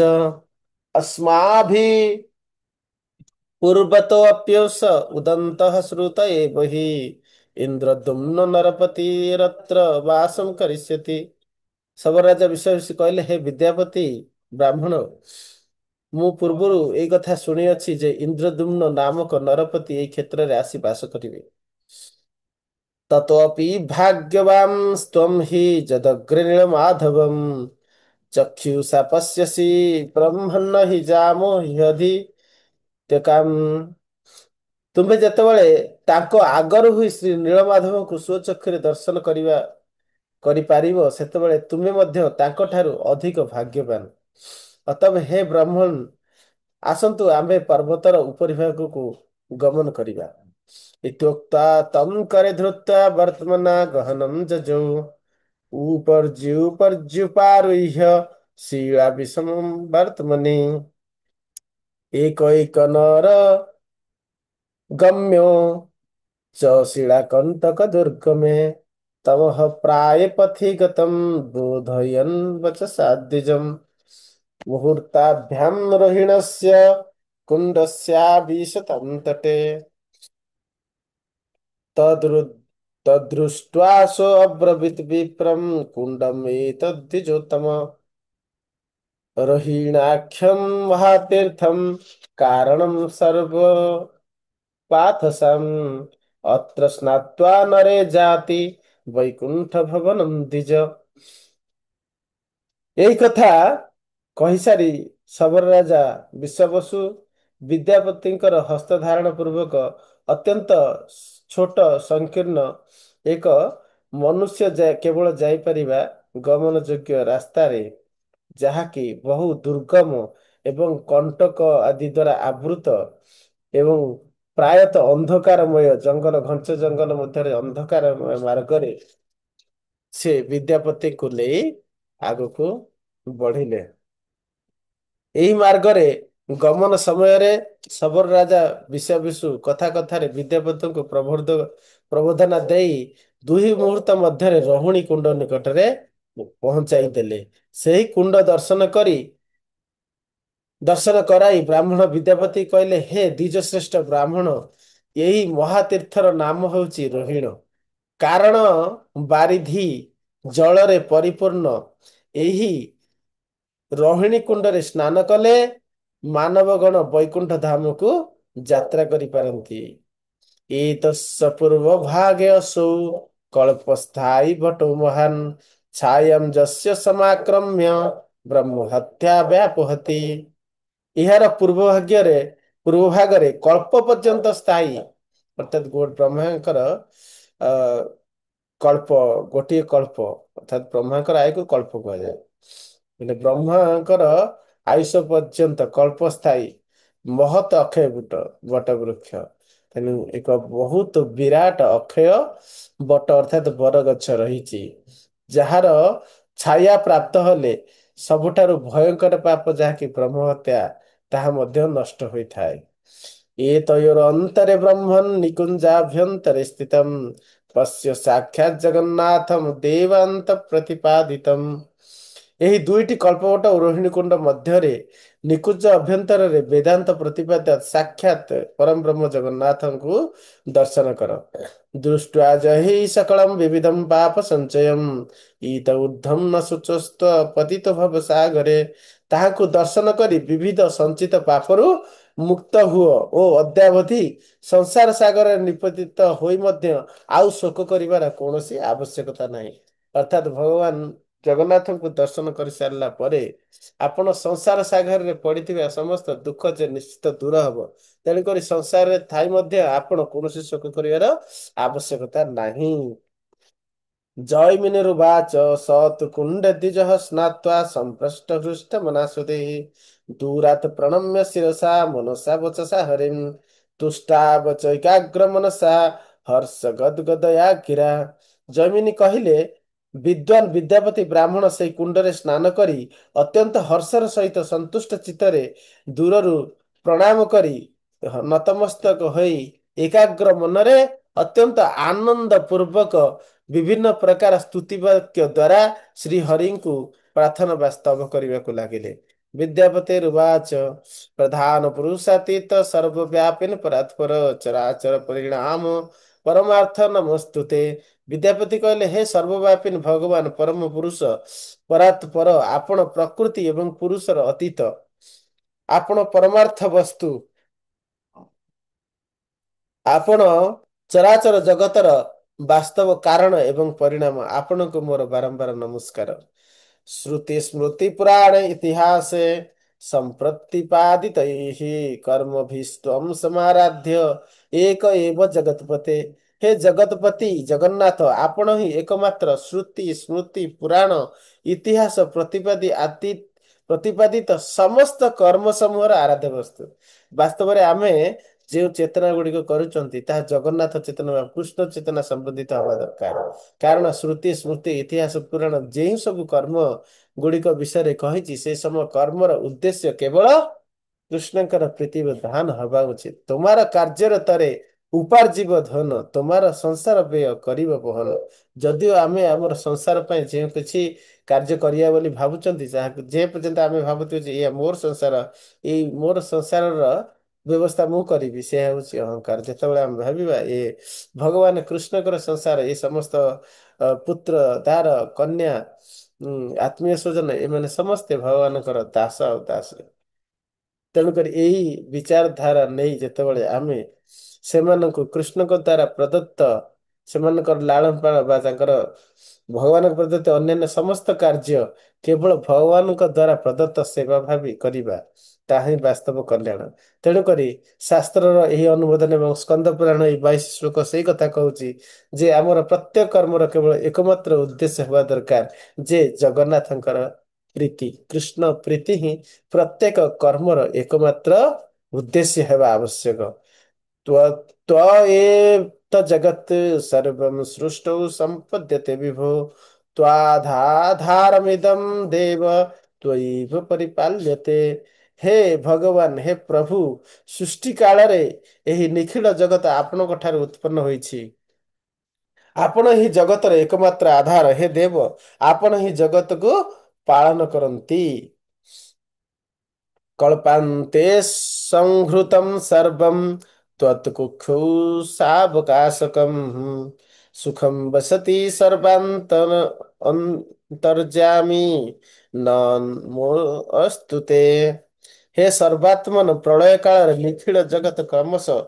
अस्माभि ପୂର୍ବତୋऽପ୍ୟସ ଉଦନ୍ତଃ ଶ୍ରୁତ ଏବ ହି ଇନ୍ଦ୍ରଦ୍ୟୁମ୍ନ ନରପତିରତ୍ର ବାସଂ କରିଷ୍ୟତି। ସବର ରାଜା ବିଶ୍ୱବସୁ କହିଲେ, ହେ ବିଦ୍ୟାପତି ବ୍ରାହ୍ମଣ, ମୁଁ ପୂର୍ବରୁ ଏଇ କଥା ଶୁଣିଅଛି ଯେ ଇନ୍ଦ୍ରଦ୍ୟୁମ୍ନ ନାମକ ନରପତି ଏଇ କ୍ଷେତ୍ରରେ ଆସି ବାସ କରିବେ। ତତୋପି ଭାଗ୍ୟବାନ୍ ତ୍ୱଂ ହି ଯଦଗ୍ରେ ନୀଳମାଧବମ୍ ଚକ୍ଷୁଷା ପଶ୍ୟସି ବ୍ରହ୍ମନ୍ନ ହି ଜାମୋ ହ୍ୟଧି ତେକାମ୍। ତୁମ୍ଭେ ଯେତେବେଳେ ତାଙ୍କ ଆଗରୁ ହିଁ ଶ୍ରୀ ନୀଳମାଧବଙ୍କୁ ସ୍ୱଚକ୍ଷୁରେ ଦର୍ଶନ କରିପାରିବ, ସେତେବେଳେ ତୁମେ ମଧ୍ୟ ତାଙ୍କଠାରୁ ଅଧିକ ଭାଗ୍ୟବାନ। ଅତଏବ ହେ ବ୍ରାହ୍ମଣ, ଆସନ୍ତୁ ଆମ୍ଭେ ପର୍ବତର ଉପରିଭାଗକୁ ଗମନ କରିବା। ଇତ୍ୟୁକ୍ତ୍ୱା ତମ୍ करे ଧୃତ୍ୱା ବର୍ତ୍ତମନା ଗହନಂ ଯଜୌ ଉପର୍ଯ୍ୟୁପାରୁହ୍ୟ ଶିଳା ବିଷମଂ ବର୍ତ୍ତମନି ଏକ ନର ଗମ୍यो च शिलाकंटक दुर्गमे तमः प्राय पथि गतं बोधयन् वचसा द्विजम् मुहूर्ताभ्यां रोहिणस्य कुण्डस्याभिशतं तटे तद्रु तद्दृष्ट्वा सोऽब्रवीत् विप्रं कुण्डम् एतद्विजोत्तम रोहिणाख्यं महातीर्थं कारणं सर्व पाथसम् अत्र स्नात्वा नरे जाति ବୈକୁଣ୍ଠ ଭବନମ୍ ଦ୍ୱିଜ। ଏଇ କଥା କହିସାରି ଶବର ରାଜା ବିଶ୍ୱାବସୁ ବିଦ୍ୟାପତିଙ୍କର ହସ୍ତ ଧାରଣ ପୂର୍ବକ ଅତ୍ୟନ୍ତ ଛୋଟ ସଂକୀର୍ଣ୍ଣ ଏକ ମନୁଷ୍ୟ କେବଳ ଯାଇପାରିବା ଗମନ ଯୋଗ୍ୟ ରାସ୍ତାରେ, ଯାହାକି ବହୁ ଦୁର୍ଗମ ଏବଂ କଣ୍ଟକ ଆଦି ଦ୍ୱାରା ଆବୃତ ଏବଂ ପ୍ରାୟତଃ ଅନ୍ଧକାରମୟ ଜଙ୍ଗଲ, ଘଞ୍ଚ ଜଙ୍ଗଲ ମଧ୍ୟରେ ଅନ୍ଧକାରମୟ ମାର୍ଗରେ ସେ ବିଦ୍ୟାପତିଙ୍କୁ ନେଇ ଆଗକୁ ବଢିଲେ। ଏହି ମାର୍ଗରେ ଗମନ ସମୟରେ ଶବର ରାଜା ବିଶ୍ୱାବସୁ କଥା କଥାରେ ବିଦ୍ୟାପତିଙ୍କୁ ପ୍ରବୋଧନା ଦେଇ ଦୁଇ ମୁହୂର୍ତ୍ତ ମଧ୍ୟରେ ରୋହିଣୀ କୁଣ୍ଡ ନିକଟରେ ପହଞ୍ଚାଇ ଦେଲେ। ସେହି କୁଣ୍ଡ ଦର୍ଶନ କରାଇ ବ୍ରାହ୍ମଣ ବିଦ୍ୟାପତି କହିଲେ, ହେ ଦ୍ୱିଜ ଶ୍ରେଷ୍ଠ ବ୍ରାହ୍ମଣ, ଏହି ମହାତୀର୍ଥର ନାମ ହେଉଛି ରୋହିଣ। କାରଣ ବାରିଧି ଜଳରେ ପରିପୂର୍ଣ୍ଣ ଏହି ରୋହିଣୀ କୁଣ୍ଡରେ ସ୍ନାନ କଲେ ମାନବଗଣ ବୈକୁଣ୍ଠ ଧାମକୁ ଯାତ୍ରା କରିପାରନ୍ତି। ଏତସ୍ୟ ପୂର୍ବ ଭାଗେऽସौ କଳ୍ପସ୍ଥାୟୀ ବଟୁ ମହାନ୍ ଛାୟಂ ଯସ୍ୟ ସମାକ୍ରମ୍ୟ ବ୍ରହ୍ମ ହତ୍ୟା ବ୍ୟାପହତି। ଏହାର ପୂର୍ବ ଭାଗରେ କଳ୍ପ ପର୍ଯ୍ୟନ୍ତ ସ୍ଥାୟୀ, ଅର୍ଥାତ୍ ବ୍ରହ୍ମାଙ୍କର ଅ କଳ୍ପ, ଗୋଟିଏ କଳ୍ପ, ଅର୍ଥାତ୍ ବ୍ରହ୍ମାଙ୍କର ଆୟୁକୁ କଳ୍ପ କୁହାଯାଏ। ହେଲେ ବ୍ରହ୍ମାଙ୍କର ଆୟୁଷ ପର୍ଯ୍ୟନ୍ତ କଳ୍ପସ୍ଥାୟୀ ମହତ ଅକ୍ଷୟ ବଟ ବୃକ୍ଷ, ତେଣୁ ଏକ ବହୁତ ବିରାଟ ଅକ୍ଷୟ ବଟ ଅର୍ଥାତ୍ ବର ଗଛ ରହିଛି, ଯାହାର ଛାୟା ପ୍ରାପ୍ତ ହେଲେ ସବୁଠାରୁ ଭୟଙ୍କର ପାପ ଯାହାକି ବ୍ରହ୍ମ ହତ୍ୟା, ତାହା ମଧ୍ୟ ନଷ୍ଟ ହୋଇଥାଏ। ଏତୟୋର ଅନ୍ତରେ ବ୍ରହ୍ମନ୍ ନିକୁଞ୍ଜାଭ୍ୟନ୍ତରେ ସ୍ଥିତମ୍ ପଶ୍ୟ ସାକ୍ଷାତ୍ ଜଗନ୍ନାଥମ୍ ଦେବାନ୍ତ ପ୍ରତିପାଦିତମ୍। ଏହି ଦୁଇଟି କଳ୍ପବଟ ଓ ରୋହିଣୀ କୁଣ୍ଡ ମଧ୍ୟରେ ନିକୁଞ୍ଜ ଅଭ୍ୟନ୍ତରରେ ବେଦାନ୍ତ ପ୍ରତିପାଦ୍ୟ ସାକ୍ଷାତ୍ ପରମ ବ୍ରହ୍ମ ଜଗନ୍ନାଥଙ୍କୁ ଦର୍ଶନ କର। ଦୃଷ୍ଟ୍ୱା ଜହି ସକଳମ୍ ବିବିଧମ୍ ପାପ ସଞ୍ଚୟମ୍ ଇତ ଊର୍ଦ୍ଧ୍ୱଂ ନ ଶୁଚସ୍ତ ପତିତ ଭବ ସାଗରେ। ତାହାକୁ ଦର୍ଶନ କରି ବିବିଧ ସଞ୍ଚିତ ପାପରୁ ମୁକ୍ତ ହୁଅ ଓ ଅଦ୍ୟାବଧି ସଂସାର ସାଗରରେ ନିପତିତ ହୋଇ ମଧ୍ୟ ଆଉ ଶୋକ କରିବାର କୌଣସି ଆବଶ୍ୟକତା ନାହିଁ। ଅର୍ଥାତ୍ ଭଗବାନ ଜଗନ୍ନାଥଙ୍କୁ ଦର୍ଶନ କରିସାରିଲା ପରେ ଆପଣ ସଂସାର ସାଗରରେ ପଡିଥିବା ସମସ୍ତ ଦୁଃଖ ଯେ ନିଶ୍ଚିତ ଦୂର ହବ। ତେଣୁକରି ସଂସାରରେ ଥାଇ ମଧ୍ୟ ଆପଣ କୌଣସି ଶୋକ କରିବାର ଆବଶ୍ୟକତା ନାହିଁ। जैमिनिरुवाच स तु कुण्डद्विजः स्नात्वा सम्पृष्टहृष्टमनासुतेः दूरात् प्रणम्य शिरसा मनसा वचसा हरिं तुष्टावचैकाग्रमनसा हर्ष गदगदया गिरा। ଜୈମିନୀ କହିଲେ, ବିଦ୍ୱାନ ବିଦ୍ୟାପତି ବ୍ରାହ୍ମଣ ସେଇ କୁଣ୍ଡରେ ସ୍ନାନ କରି ଅତ୍ୟନ୍ତ ହର୍ଷର ସହିତ ସନ୍ତୁଷ୍ଟ ଚିତ୍ତରେ ଦୂରରୁ ପ୍ରଣାମ କରି ନତମସ୍ତକ ହୋଇ ଏକାଗ୍ର ମନରେ ଅତ୍ୟନ୍ତ ଆନନ୍ଦ ପୂର୍ବକ ବିଭିନ୍ନ ପ୍ରକାର ସ୍ତୁତି ବାକ୍ୟ ଦ୍ୱାରା ଶ୍ରୀହରିଙ୍କୁ ପ୍ରାର୍ଥନା ବା ସ୍ତବ କରିବାକୁ ଲାଗିଲେ। ବିଦ୍ୟାପତିରୁବାଚ ପ୍ରଧାନ ପୁରୁଷାତୀତ ସର୍ବବ୍ୟାପିନ ପରାତ୍ପର ଚରାଚର ପରିଣାମ ପରମାର୍ଥ ନମସ୍ତୁତେ। ବିଦ୍ୟାପତି କହିଲେ, ହେ ସର୍ବବ୍ୟାପିନ ଭଗବାନ ପରମ ପୁରୁଷ ପରାତ୍ପର, ଆପଣ ପ୍ରକୃତି ଏବଂ ପୁରୁଷର ଅତୀତ, ଆପଣ ପରମାର୍ଥ ବସ୍ତୁ, ଆପଣ ଚରାଚର ଜଗତର ବାସ୍ତବ କାରଣ ଏବଂ ପରିଣାମ, ଆପଣଙ୍କୁ ମୋର ବାରମ୍ବାର ନମସ୍କାର। ଶ୍ରୁତି ସ୍ମୃତି ପୁରାଣ ଇତିହାସେ ସମ୍ପ୍ରତିପାଦିତୈଃ କର୍ମଭିସ୍ତ୍ୱଂ ସମାରାଧ୍ୟ ଏକ ଏବ ଜଗତପତେ। ହେ ଜଗତପତି ଜଗନ୍ନାଥ, ଆପଣ ହିଁ એકમાત્ર ଶ୍ରୁତି ସ୍ମୃତି ପୁରାଣ ଇତିହାସ ପ୍ରତିପାଦିତ ସମସ୍ତ କର୍ମ ସମୂହର ଆରାଧ୍ୟ ବସ୍ତୁ। ବାସ୍ତବରେ ଆମେ ଯେଉଁ ଚେତନା ଗୁଡିକ କରୁଛନ୍ତି ତାହା ଜଗନ୍ନାଥ ଚେତନା ବା କୃଷ୍ଣ ଚେତନା ସମ୍ବନ୍ଧିତ ହବା ଦରକାର। କାରଣ ଶ୍ରୁତି ସ୍ମୃତି ଇତିହାସ ପୁରାଣ ଯେଉଁ ସବୁ କର୍ମ ଗୁଡିକ ବିଷୟରେ କହିଛି ସେ ସବୁ କର୍ମର ଉଦ୍ଦେଶ୍ୟ କେବଳ କୃଷ୍ଣଙ୍କର ପ୍ରୀତି ଧାନ ହବା ଉଚିତ। ତୁମାର କାର୍ଯ୍ୟରତରେ ଉପାର୍ଜିବ ଧନ, ତୁମାର ସଂସାର ବ୍ୟୟ କରିବ ବହନ। ଯଦିଓ ଆମେ ଆମର ସଂସାର ପାଇଁ ଯେଉଁ କିଛି କାର୍ଯ୍ୟ କରିବା ବୋଲି ଭାବୁଛନ୍ତି, ଯାହାକୁ ଯେ ପର୍ଯ୍ୟନ୍ତ ଆମେ ଭାବୁଛୁ ଯେ ଏହା ମୋର ସଂସାର, ଏଇ ମୋର ସଂସାରର ବ୍ୟବସ୍ଥା ମୁଁ କରିବି, ସେ ହେଉଛି ଅହଙ୍କାର। ଯେତେବେଳେ ଆମେ ଭାବିବା ଏ ଭଗବାନ କୃଷ୍ଣଙ୍କର ସଂସାର, ଏ ସମସ୍ତ ପୁତ୍ର ତାର କନ୍ୟା ଆତ୍ମୀୟ ସ୍ୱଜନ ଏମାନେ ସମସ୍ତେ ଭଗବାନଙ୍କର ଦାସ ଆଉ ଦାସ। ତେଣୁକରି ଏହି ବିଚାରଧାରା ନେଇ ଯେତେବେଳେ ଆମେ ସେମାନଙ୍କୁ କୃଷ୍ଣଙ୍କ ଦ୍ୱାରା ପ୍ରଦତ୍ତ ସେମାନଙ୍କର ଲାଳନ ପାଳନ ବା ତାଙ୍କର ଭଗବାନଙ୍କ ପ୍ରଦତ୍ତ ଅନ୍ୟାନ୍ୟ ସମସ୍ତ କାର୍ଯ୍ୟ କେବଳ ଭଗବାନଙ୍କ ଦ୍ୱାରା ପ୍ରଦତ୍ତ ସେବା ଭାବି କରିବା, ତାହା ହିଁ ବାସ୍ତବ କଲ୍ୟାଣ। ତେଣୁକରି ଶାସ୍ତ୍ରର ଏହି ଅନୁମୋଦନ ଏବଂ ସ୍କନ୍ଦ ପୁରାଣ ଏହି 22 ଶ୍ଲୋକ ସେଇ କଥା କହୁଛି ଯେ ଆମର ପ୍ରତ୍ୟେକ କର୍ମର କେବଳ ଏକମାତ୍ର ଉଦ୍ଦେଶ୍ୟ ହେବା ଦରକାର ଯେ ଜଗନ୍ନାଥଙ୍କର ପ୍ରୀତି, କୃଷ୍ଣ ପ୍ରୀତି ହିଁ ପ୍ରତ୍ୟେକ କର୍ମର ଏକମାତ୍ର ଉଦ୍ଦେଶ୍ୟ ହେବା ଆବଶ୍ୟକ। ତ୍ୱଏତ ଜଗତ୍ ସର୍ବଂ ସୃଷ୍ଟୌ ସମ୍ପଦ୍ୟତେ ବିଭୋ ତ୍ୱାଧାଧାରମିଦଂ ଦେବ ତ୍ୱୟୈବ ପରିପାଲ୍ୟତେ। ହେ ଭଗବାନ, ହେ ପ୍ରଭୁ, ସୃଷ୍ଟି କାଳରେ ଏହି ନିଖିଳ ଜଗତ ଆପଣଙ୍କ ଠାରୁ ଉତ୍ପନ୍ନ ହୋଇଛି। ଆପଣ ହିଁ ଜଗତର ଏକମାତ୍ର ଆଧାର। ହେ ଦେବ, ଆପଣ ହିଁ ଜଗତକୁ ପାଳନ କରନ୍ତି। କଳ୍ପାନ୍ତେ ସଂହୃତଂ ସର୍ବଂ ତ୍ୱତ୍କୁକ୍ଷୌ ସାବକାଶକଂ ସୁଖଂ ବସତି ସର୍ବାନ୍ତର ଅନ୍ତର୍ଯାମୀ ନମୋऽସ୍ତୁତେ। ହେ ସର୍ବାତ୍ମନ, ପ୍ରଳୟ କାଳରେ ନିଖିଳ ଜଗତ କ୍ରମଶଃ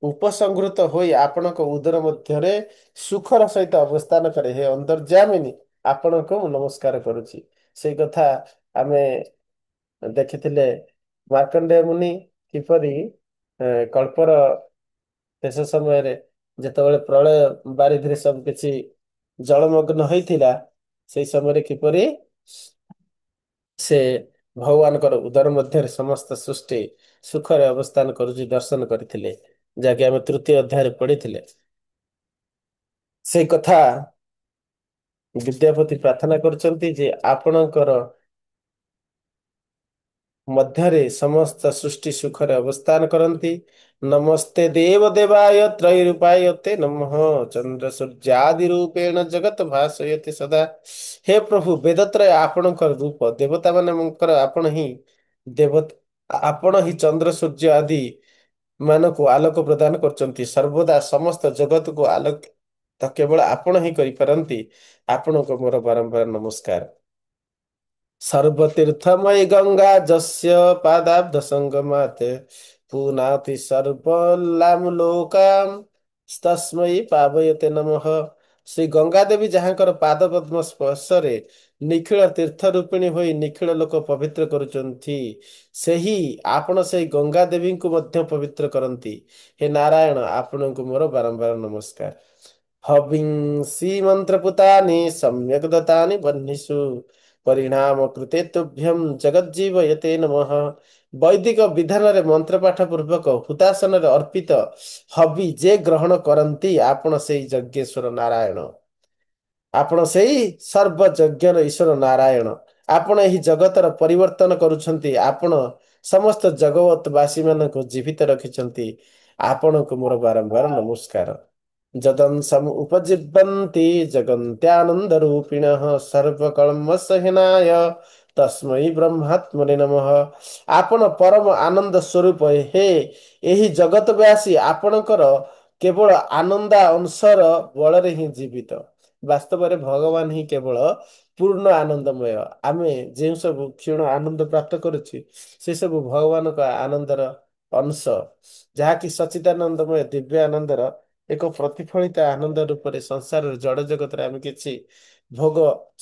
ଉପସଂହୃତ ହୋଇ ଆପଣଙ୍କ ଉଦର ମଧ୍ୟରେ ସୁଖର ସହିତ ଅବସ୍ଥାନ କରେ। ହେ ଅନ୍ତର୍ଯାମିନୀ, ଆପଣଙ୍କୁ ମୁଁ ନମସ୍କାର କରୁଛି। ସେଇ କଥା ଆମେ ଦେଖିଥିଲେ ମାର୍କଣ୍ଡେୟ ମୁନି କିପରି କଳ୍ପର ଶେଷ ସମୟରେ ଯେତେବେଳେ ପ୍ରଳୟ ବାରିଧିରେ ସବୁ କିଛି ଜଳମଗ୍ନ ହୋଇଥିଲା, ସେଇ ସମୟରେ କିପରି ସେ ଭଗବାନଙ୍କର ଉଦର ମଧ୍ୟରେ ସମସ୍ତ ସୃଷ୍ଟି ସୁଖରେ ଅବସ୍ଥାନ କରୁଛି ଦର୍ଶନ କରିଥିଲେ, ଯାହାକି ଆମେ ତୃତୀୟ ଅଧ୍ୟାୟରେ ପଢିଥିଲେ। ସେଇ କଥା ବିଦ୍ୟାପତି ପ୍ରାର୍ଥନା କରୁଛନ୍ତି ଯେ ଆପଣଙ୍କର ମଧ୍ୟରେ ସମସ୍ତ ସୃଷ୍ଟି ସୁଖରେ ଅବସ୍ଥାନ କରନ୍ତି। ନମସ୍ତେ ଦେବ ଦେବାୟ ତ୍ରୈରୂପାୟ ତେ ନମଃ ଚନ୍ଦ୍ର ସୂର୍ଯ୍ୟାଦି ରୂପେଣ ଜଗତ ଭାସୟତେ ସଦା। ହେ ପ୍ରଭୁ, ବେଦତ୍ରୟ ଆପଣଙ୍କର ରୂପ, ଦେବତା ମାନଙ୍କର ଆପଣ ହିଁ ଆପଣ ହିଁ ଚନ୍ଦ୍ର ସୂର୍ଯ୍ୟ ଆଦି ମାନଙ୍କୁ ଆଲୋକ ପ୍ରଦାନ କରୁଛନ୍ତି। ସର୍ବଦା ସମସ୍ତ ଜଗତକୁ ଆଲୋକ ତ କେବଳ ଆପଣ ହିଁ କରିପାରନ୍ତି। ଆପଣଙ୍କୁ ମୋର ବାରମ୍ବାର ନମସ୍କାର। ସର୍ବତୀର୍ଥମୟୀ ଗଙ୍ଗା ଯସ୍ୟ ପାଦାବ୍ଦ ସଙ୍ଗମାତେ ପୁନାତି ସର୍ବଲାମଲୋକାମ୍ ତସ୍ମୈ ପାବୟତେ ନମଃ। ଶ୍ରୀ ଗଙ୍ଗା ଦେବୀ ଯାହାଙ୍କର ପାଦ ପଦ୍ମ ସ୍ପର୍ଶରେ ନିଖିଳ ତୀର୍ଥ ରୂପିଣୀ ହୋଇ ନିଖିଳ ଲୋକ ପବିତ୍ର କରୁଛନ୍ତି, ସେହି ଆପଣ ସେଇ ଗଙ୍ଗା ଦେବୀଙ୍କୁ ମଧ୍ୟ ପବିତ୍ର କରନ୍ତି। ହେ ନାରାୟଣ, ଆପଣଙ୍କୁ ମୋର ବାରମ୍ବାର ନମସ୍କାର। हविंसि मन्त्रपुतानि सम्यक् दत्तानि बह्निषु परिणाम कृते तुभ्यं जगज्जीवयते नमः। ବୈଦିକ ବିଧାନରେ ମନ୍ତ୍ର ପାଠ ପୂର୍ବକ ହୁତାସନରେ ଅର୍ପିତ ହବି ଯେ ଗ୍ରହଣ କରନ୍ତି ଆପଣ ସେଇ ଯଜ୍ଞେଶ୍ୱର ନାରାୟଣ। ଆପଣ ସେଇ ସର୍ବଯଜ୍ଞର ଈଶ୍ୱର ନାରାୟଣ। ଆପଣ ଏହି ଜଗତର ପରିବର୍ତ୍ତନ କରୁଛନ୍ତି। ଆପଣ ସମସ୍ତ ଜଗତବାସୀ ମାନଙ୍କୁ ଜୀବିତ ରଖିଛନ୍ତି। ଆପଣଙ୍କୁ ମୋର ବାରମ୍ବାର ନମସ୍କାର। ଯଦଂସମ୍ ଉପଜୀବନ୍ତି ଜଗନ୍ତ୍ୟାନନ୍ଦ ରୂପିଣଃ ସର୍ବକର୍ମସହିନାୟ ତସ୍ମୈ ବ୍ରହ୍ମାତ୍ମନେ ନମଃ। ଆପଣ ପରମ ଆନନ୍ଦ ସ୍ୱରୂପ। ହେ ଏହି ଜଗତବାସୀ ଆପଣଙ୍କର କେବଳ ଆନନ୍ଦ ଅଂଶର ବଳରେ ହିଁ ଜୀବିତ। ବାସ୍ତବରେ ଭଗବାନ ହିଁ କେବଳ ପୂର୍ଣ୍ଣ ଆନନ୍ଦମୟ। ଆମେ ଯେଉଁ ସବୁ କ୍ଷୀଣ ଆନନ୍ଦ ପ୍ରାପ୍ତ କରୁଛୁ ସେ ସବୁ ଭଗବାନଙ୍କ ଆନନ୍ଦର ଅଂଶ, ଯାହାକି ସଚିଦାନନ୍ଦମୟ ଦିବ୍ୟ ଆନନ୍ଦର ଏକ ପ୍ରତିଫଳିତ ଆନନ୍ଦ ରୂପରେ ସଂସାରରେ ଜଡ଼ ଜଗତରେ ଆମେ କିଛି ଭୋଗ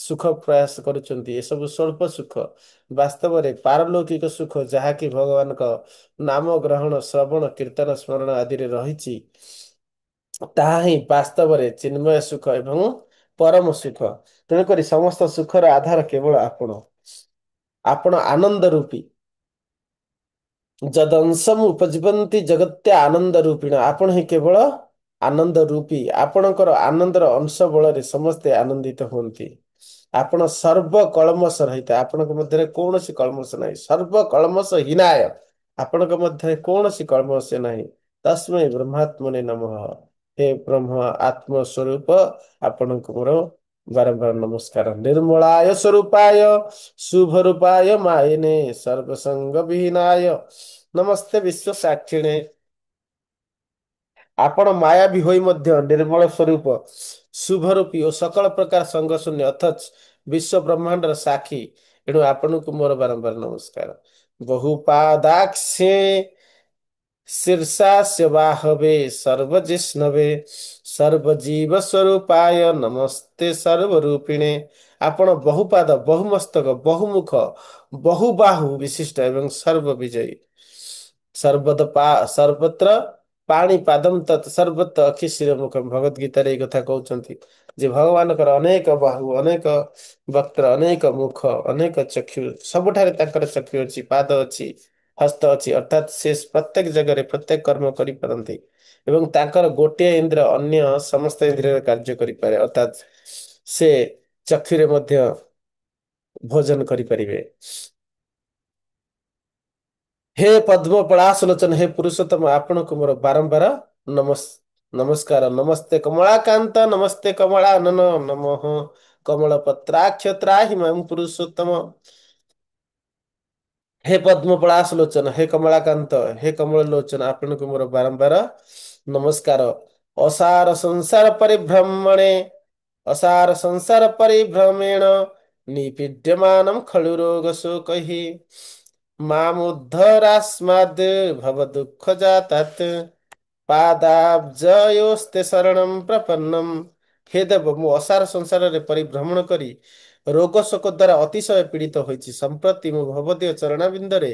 ସୁଖ ପ୍ରୟାସ କରୁଛନ୍ତି। ଏସବୁ ସ୍ୱଳ୍ପ ସୁଖ। ବାସ୍ତବରେ ପାରଲୌକିକ ସୁଖ ଯାହାକି ଭଗବାନଙ୍କ ନାମ ଗ୍ରହଣ ଶ୍ରବଣ କୀର୍ତ୍ତନ ସ୍ମରଣ ଆଦିରେ ରହିଛି, ତାହା ହିଁ ବାସ୍ତବରେ ଚିନ୍ମୟ ସୁଖ ଏବଂ ପରମ ସୁଖ। ତେଣୁକରି ସମସ୍ତ ସୁଖର ଆଧାର କେବଳ ଆପଣ। ଆପଣ ଆନନ୍ଦ ରୂପୀ। ଯଦଂଶମ୍ ଉପଜୀବନ୍ତି ଜଗତ୍ୟା ଆନନ୍ଦ ରୂପିଣ। ଆପଣ ହିଁ କେବଳ ଆନନ୍ଦ ରୂପୀ। ଆପଣଙ୍କର ଆନନ୍ଦର ଅଂଶ ବଳରେ ସମସ୍ତେ ଆନନ୍ଦିତ ହୁଅନ୍ତି। ଆପଣ ସର୍ବ କଳମଶ ରହିତ। ଆପଣଙ୍କ ମଧ୍ୟରେ କୌଣସି କଳମଶ ନାହିଁ। ସର୍ବ କଳମଶ ହୀନାୟ। ଆପଣଙ୍କ ମଧ୍ୟରେ କୌଣସି କଳମଶ ନାହିଁ। ତସ୍ମୈ ବ୍ରହ୍ମାତ୍ମନେ ନମଃ। ହେ ବ୍ରହ୍ମ ଆତ୍ମ ସ୍ୱରୂପ ଆପଣଙ୍କୁ ମୋର ବାରମ୍ବାର ନମସ୍କାର। ନିର୍ମଳାୟ ସ୍ୱରୂପାୟ ଶୁଭ ରୂପାୟ ମାୟିନେ ସର୍ବସଙ୍ଗ ବିହୀନାୟ ନମସ୍ତେ ବିଶ୍ୱ ସାକ୍ଷିଣେ। ଆପଣ ମାୟାବୀ ହୋଇ ମଧ୍ୟ ନିର୍ମଳ ସ୍ୱରୂପ ଶୁଭରୂପୀ ଓ ସକଳ ପ୍ରକାର ସଙ୍ଗ ଶୂନ୍ୟ ଅଥଚ ବିଶ୍ୱ ବ୍ରହ୍ମାଣ୍ଡର ସାକ୍ଷୀ। ଏଣୁ ଆପଣଙ୍କୁ ମୋର ବାରମ୍ବାର ନମସ୍କାର। ବହୁପାଦାକ୍ଷେ ଶୀର୍ଷାସ୍ୟ ବାହବେ ସର୍ବଜିଷ୍ଣବେ ସର୍ବଜୀବ ସ୍ୱରୂପାୟ ନମସ୍ତେ ସର୍ବରୂପିଣେ। ଆପଣ ବହୁପାଦ ବହୁମସ୍ତକ ବହୁମୁଖ ବହୁବାହୁ ବିଶିଷ୍ଟ ଏବଂ ସର୍ବବିଜୟୀ। ସର୍ବତ୍ର ପାଣି ପାଦମ ତତ୍ ସର୍ବତ୍ର ଅଖିଶିର ମୁଖମ। ଭଗବତ ଗୀତାରେ ଏଇ କଥା କହୁଛନ୍ତି ଯେ ଭଗବାନଙ୍କର ଅନେକ ବାହୁ ଅନେକ ବକ୍ତ୍ର ଅନେକ ମୁଖ ଅନେକ ଚକ୍ଷୁ, ସବୁଠାରେ ତାଙ୍କର ଚକ୍ଷୁ ଅଛି, ପାଦ ଅଛି, ହସ୍ତ ଅଛି, ଅର୍ଥାତ୍ ସେ ପ୍ରତ୍ୟେକ ଜାଗାରେ ପ୍ରତ୍ୟେକ କର୍ମ କରିପାରନ୍ତି ଏବଂ ତାଙ୍କର ଗୋଟିଏ ଇନ୍ଦ୍ର ଅନ୍ୟ ସମସ୍ତ ଇନ୍ଦ୍ରିୟରେ କାର୍ଯ୍ୟ କରିପାରେ, ଅର୍ଥାତ୍ ସେ ଚକ୍ଷୁରେ ମଧ୍ୟ ଭୋଜନ କରିପାରିବେ। ହେ ପଦ୍ମ ପଳାଶଲୋଚନ, ହେ ପୁରୁଷୋତ୍ତମ ଆପଣଙ୍କୁ ମୋର ବାରମ୍ବାର ନମସ୍କାର। ନମସ୍ତେ କମଳାକାନ୍ତ ନମସ୍ତେ କମଳାନନ ନମଃ କମଳ ପତ୍ରାକ୍ଷ ତ୍ରାହି ମାଂ ପୁରୁଷୋତ୍ତମ। ହେ ପଦ୍ମ ପଳାଶଲୋଚନ, ହେ କମଳାକାନ୍ତ, ହେ କମଳ ଲୋଚନ ଆପଣଙ୍କୁ ମୋର ବାରମ୍ବାର ନମସ୍କାର। ଅସାର ସଂସାର ପରିଭ୍ରମଣେ ଅସାର ସଂସାର ପରିଭ୍ରମେଣ ନିପୀଡ୍ୟମାନଂ ଖଳୁ ରୋଗ ଶୋକୈଃ ମାମୁଦ୍ଧରାସ୍ମାଦ୍ ଭବଦୁଃଖ ଜାତାତ୍ ପାଦାବ୍ଜୟୋସ୍ତେ ଶରଣଂ ପ୍ରପନ୍ନମ୍। ହେ ଦେବ, ମୁଁ ଅସାର ସଂସାରରେ ପରିଭ୍ରମଣ କରି ରୋଗ ଶୋକ ଦ୍ୱାରା ଅତିଶୟ ପୀଡ଼ିତ ହୋଇଛି। ସମ୍ପ୍ରତି ମୁଁ ଭବଦୀୟ ଚରଣାବିନ୍ଦରେ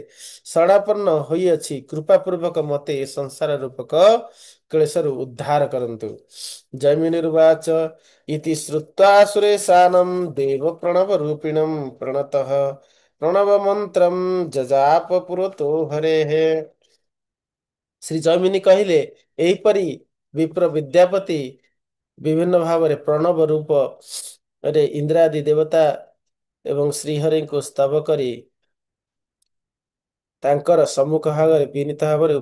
ଶରଣାପନ୍ନ ହୋଇଅଛି। କୃପାପୂର୍ବକ ମତେ ଏ ସଂସାର ରୂପକ କ୍ଲେଶରୁ ଉଦ୍ଧାର କରନ୍ତୁ। ଜୈମିନିର୍ବାଚ ଇତି ଶ୍ରୁତ୍ବା ସୁରେଶାନଂ ଦେବ ପ୍ରଣବ ରୂପିଣଂ ପ୍ରଣତଃ ପ୍ରଣବ ମନ୍ତ୍ରଂ ଯଜାପ ପୁରତୋ ହରେଃ। ଶ୍ରୀ ଜୈମିନୀ କହିଲେ, ଏହିପରି ବିପ୍ର ବିଦ୍ୟାପତି ବିଭିନ୍ନ ଭାବରେ ପ୍रणବ ରୂପରେ ଇନ୍ଦ୍ରାଦି ଦେବତା ଏବଂ ଶ୍ରୀହରିଙ୍କୁ ସ୍ତବ କରି ତାଙ୍କର ସମ୍ମୁଖ ଭାଗରେ ବିନୀତ ଭାବରେ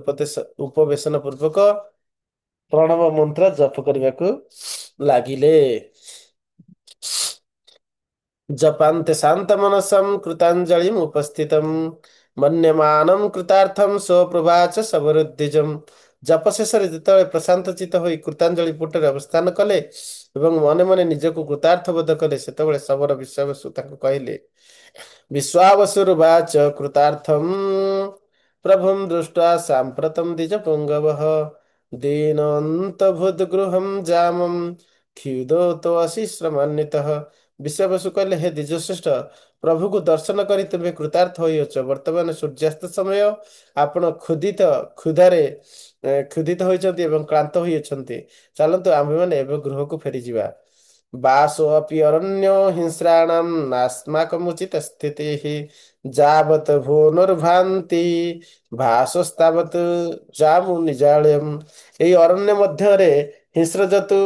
ଉପବେଶନ ପୂର୍ବକ ପ୍ରଣବ ମନ୍ତ୍ର ଜପ କରିବାକୁ ଲାଗିଲେ। ଜପାନ୍ତେ ଶାନ୍ତ ମନସଂ କୃତାଞ୍ଜଳିମ୍ ଉପସ୍ଥିତମ୍ ମନ୍ୟମାନଂ କୃତାର୍ଥଂ ସ୍ୱପ୍ରଭାଚ ସବରୁଦ୍ଧିଜମ୍। ଜପ ଶେଷରେ ଯେତେବେଳେ ପ୍ରଶାନ୍ତ ଚିତ୍ତ ହୋଇ କୃତାଞ୍ଜଳି ପୁଟରେ ଅବସ୍ଥାନ କଲେ ଏବଂ ମନେ ମନେ ନିଜକୁ କୃତାର୍ଥ ବୋଧ କଲେ, ସେତେବେଳେ ଶବର ବିଶ୍ୱାବସୁ ତାଙ୍କୁ କହିଲେ, ବିଶ୍ୱାବସୁର୍ବାଚ କୃତାର୍ଥଂ ପ୍ରଭୁଂ ଦୃଷ୍ଟ୍ୱା ସାମ୍ପ୍ରତଂ ଦ୍ୱିଜ ପୁଙ୍ଗବଃ ଦୀନୋऽନ୍ତର୍ଭୁଦ୍ଗୃହଂ ଜାମଂ କ୍ଷୁଧୋତୋऽସि ଶ୍ରମାନ୍ୱିତଃ ବିଶ୍ୱାବସୁ କହିଲେ, ହେ ଦ୍ୱିଜଶ୍ରେଷ୍ଠ, ପ୍ରଭୁକୁ ଦର୍ଶନ କରି ତୁମେ କୃତାର୍ଥ ହୋଇଅଛ। ବର୍ତ୍ତମାନ ସୂର୍ଯ୍ୟାସ୍ତ ସମୟ। ଆପଣ କ୍ଷୁଧିତ ହୋଇଛନ୍ତି ଏବଂ କ୍ଳାନ୍ତ ହୋଇଅଛନ୍ତି। ଚାଲନ୍ତୁ ଆମ୍ଭେମାନେ ଏବେ ଗୃହକୁ ଫେରିଯିବା। ବାସୋऽପି ଅରଣ୍ୟ ହିଂସ୍ରାଣାମ୍ ନାସ୍ମାକମୁଚିତ ସ୍ଥିତିଃ ଯାବତ୍ ଭୋନୁର୍ଭାନ୍ତି ଭାସସ୍ତାବତ୍ ଜାମୁ ନିଜାଳୟମ୍। ଏହି ଅରଣ୍ୟ ମଧ୍ୟରେ ହିଂସ୍ର ଜନ୍ତୁ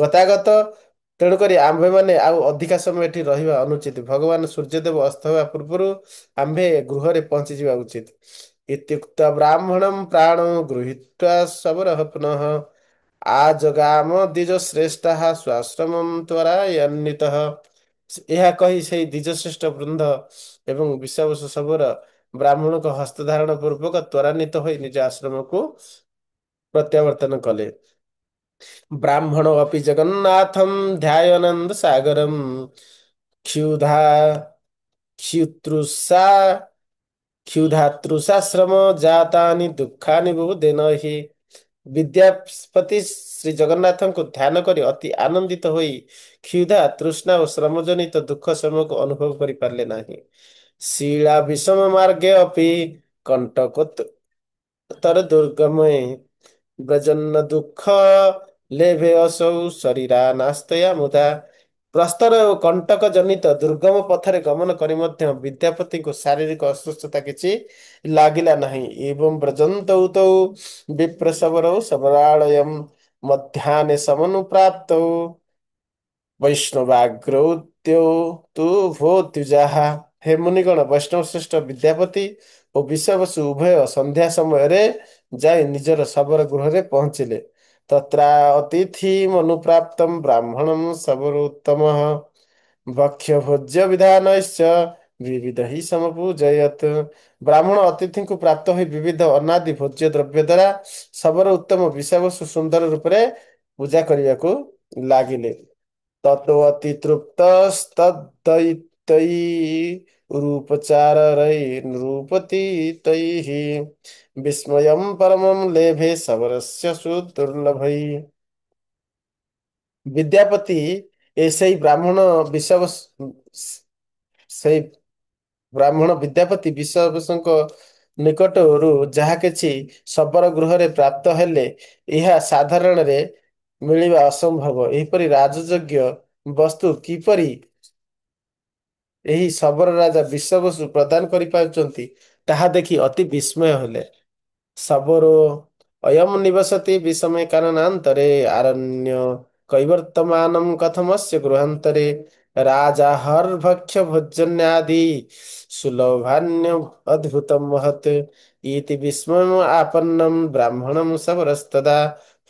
ଗତାଗତ। ତେଣୁକରି ଆମ୍ଭେମାନେ ଆଉ ଅଧିକା ସମୟ ଏଠି ରହିବା ଅନୁଚିତ। ଭଗବାନ ସୂର୍ଯ୍ୟଦେବ ଅସ୍ତ ହେବା ପୂର୍ବରୁ ଆମ୍ଭେ ଗୃହରେ ପହଞ୍ଚିଯିବା ଉଚିତ। ଇତ୍ୟୁକ୍ତ ବ୍ରାହ୍ମଣଂ ପ୍ରାଣଂ ଗୃହୀତ୍ୱା ଶବରଃ ପୁନଃ ଆଜଗାମ ଦ୍ୱିଜଶ୍ରେଷ୍ଠଃ ସ୍ୱାଶ୍ରମଂ ତ୍ୱରାନ୍ୱିତଃ। ଏହା କହି ସେହି ଦ୍ୱିଜଶ୍ରେଷ୍ଠ ବୃନ୍ଦ ଏବଂ ବିଶ୍ୱାବସୁ ଶବର ବ୍ରାହ୍ମଣଙ୍କ ହସ୍ତଧାରଣ ପୂର୍ବକ ତ୍ୱରାନ୍ୱିତ ହୋଇ ନିଜ ଆଶ୍ରମକୁ ପ୍ରତ୍ୟାବର୍ତ୍ତନ କଲେ। ବ୍ରାହ୍ମଣ ଅପି ଜଗନ୍ନାଥಂ ଧ୍ୟାୟନନ୍ଦ ସାଗରಂ କ୍ଷୁଧା କ୍ଷୁତୃଷା କ୍ଷୁଧାତୃଷାଶ୍ରମ ଜାତାନି ଦୁଃଖାନି ବହୁଦେନ ହି। ବିଦ୍ୟାପତି ଶ୍ରୀ ଜଗନ୍ନାଥଙ୍କୁ ଧ୍ୟାନ କରି ଅତି ଆନନ୍ଦିତ ହୋଇ କ୍ଷୁଧା ତୃଷ୍ଣା ଓ ଶ୍ରମଜନିତ ଦୁଃଖ ସମୟକୁ ଅନୁଭବ କରିପାରିଲେ ନାହିଁ। ଶିଳା ବିଷମ ମାର୍ଗେ ଅପି କଣ୍ଟକୋତ୍ତର ଦୁର୍ଗମେ ବ୍ରଜନ୍ନ ଦୁଃଖ ଲେଭେ ଅସౌ ଶରୀରା ନାସ୍ତୟା ମୁଦା। ପ୍ରସ୍ତର ଓ କଣ୍ଟକ ଜନିତ ଦୁର୍ଗମ ପଥରେ ଗମନ କରି ମଧ୍ୟ ବିଦ୍ୟାପତିଙ୍କୁ ଶାରୀରିକ ଅସୁସ୍ଥତା କିଛି ଲାଗିଲା ନାହିଁ। ଏବଂ ବ୍ରଜନ୍ତୌ ତୌ ବିପ୍ରସବରୌ ସମରାଳୟମ୍ ମଧ୍ୟାହ୍ନେ ସମନୁପ୍ରାପ୍ତୌ ବୈଷ୍ଣବାଗ୍ରୌତ୍ୟୌ ତୁ ଭୋତ୍ୟୁଜାଃ। ହେ ମୁନିଗଣ, ବୈଷ୍ଣବ ଶ୍ରେଷ୍ଠ ବିଦ୍ୟାପତି ଓ ବିଶ୍ୱାବସୁ ଉଭୟ ସନ୍ଧ୍ୟା ସମୟରେ ଯାଇ ନିଜର ଶବର ଗୃହରେ ପହଞ୍ଚିଲେ। ତତ୍ରା ଅତିଥିମନୁପ୍ରାପ୍ତଂ ବ୍ରାହ୍ମଣଂ ଶବରୋତ୍ତମଃ ଭକ୍ଷ୍ୟ ଭୋଜ୍ୟ ବିଧାନୈଶ୍ଚ ବିବିଧ ହି ସମପୂଜୟତ୍। ବ୍ରାହ୍ମଣ ଅତିଥିଙ୍କୁ ପ୍ରାପ୍ତ ହୋଇ ବିବିଧ ଅନାଦି ଭୋଜ୍ୟ ଦ୍ରବ୍ୟ ଦ୍ୱାରା ଶବର ଉତ୍ତମ ବିଶ୍ୱାବସୁ ସୁନ୍ଦର ରୂପରେ ପୂଜା କରିବାକୁ ଲାଗିଲେ। ତତୋ ଅତି ତୃପ୍ତସ୍ତଦୈତୈରୂପଚାରୈର୍ନୃପତିତୈଃ ବିସ୍ମୟଂ ପରମଂ ଲେଭେ ଶବରସ୍ୟ ସୁଦୁର୍ଲଭୈ। ବିଦ୍ୟାପତି ସେଇ ବ୍ରାହ୍ମଣ ବିଶ୍ୱାବସୁ ସେଇ ବ୍ରାହ୍ମଣ ବିଦ୍ୟାପତି ବିଶ୍ୱାବସୁଙ୍କ ନିକଟରୁ ଯାହା କିଛି ଶବର ଗୃହରେ ପ୍ରାପ୍ତ ହେଲେ, ଏହା ସାଧାରଣରେ ମିଳିବା ଅସମ୍ଭବ। ଏହିପରି ରାଜଯୋଗ୍ୟ ବସ୍ତୁ କିପରି ଏହି ଶବର ରାଜା ବିଶ୍ୱାବସୁ ପ୍ରଦାନ କରିପାରୁଛନ୍ତି, ତାହା ଦେଖି ଅତି ବିସ୍ମୟ ହେଲେ। ଶବରୋ ଅୟମ୍ ନିବସତି ବିଷମେ କାନନାନ୍ତରେ ଆରଣ୍ୟ କୈବର୍ତ୍ତମାନଂ କଥମସ୍ୟ ଗୃହାନ୍ତରେ ରାଜା ହର୍ଭକ୍ଷ ଭୋଜନ୍ୟାଦି ସୁଲଭାନ୍ୟ ଅଦ୍ଭୁତಂ ମହତ୍ ଇତି ବିସ୍ମୟମ୍ ଆପନ୍ନଂ ବ୍ରାହ୍ମଣଂ ଶବରಸ್ತଦା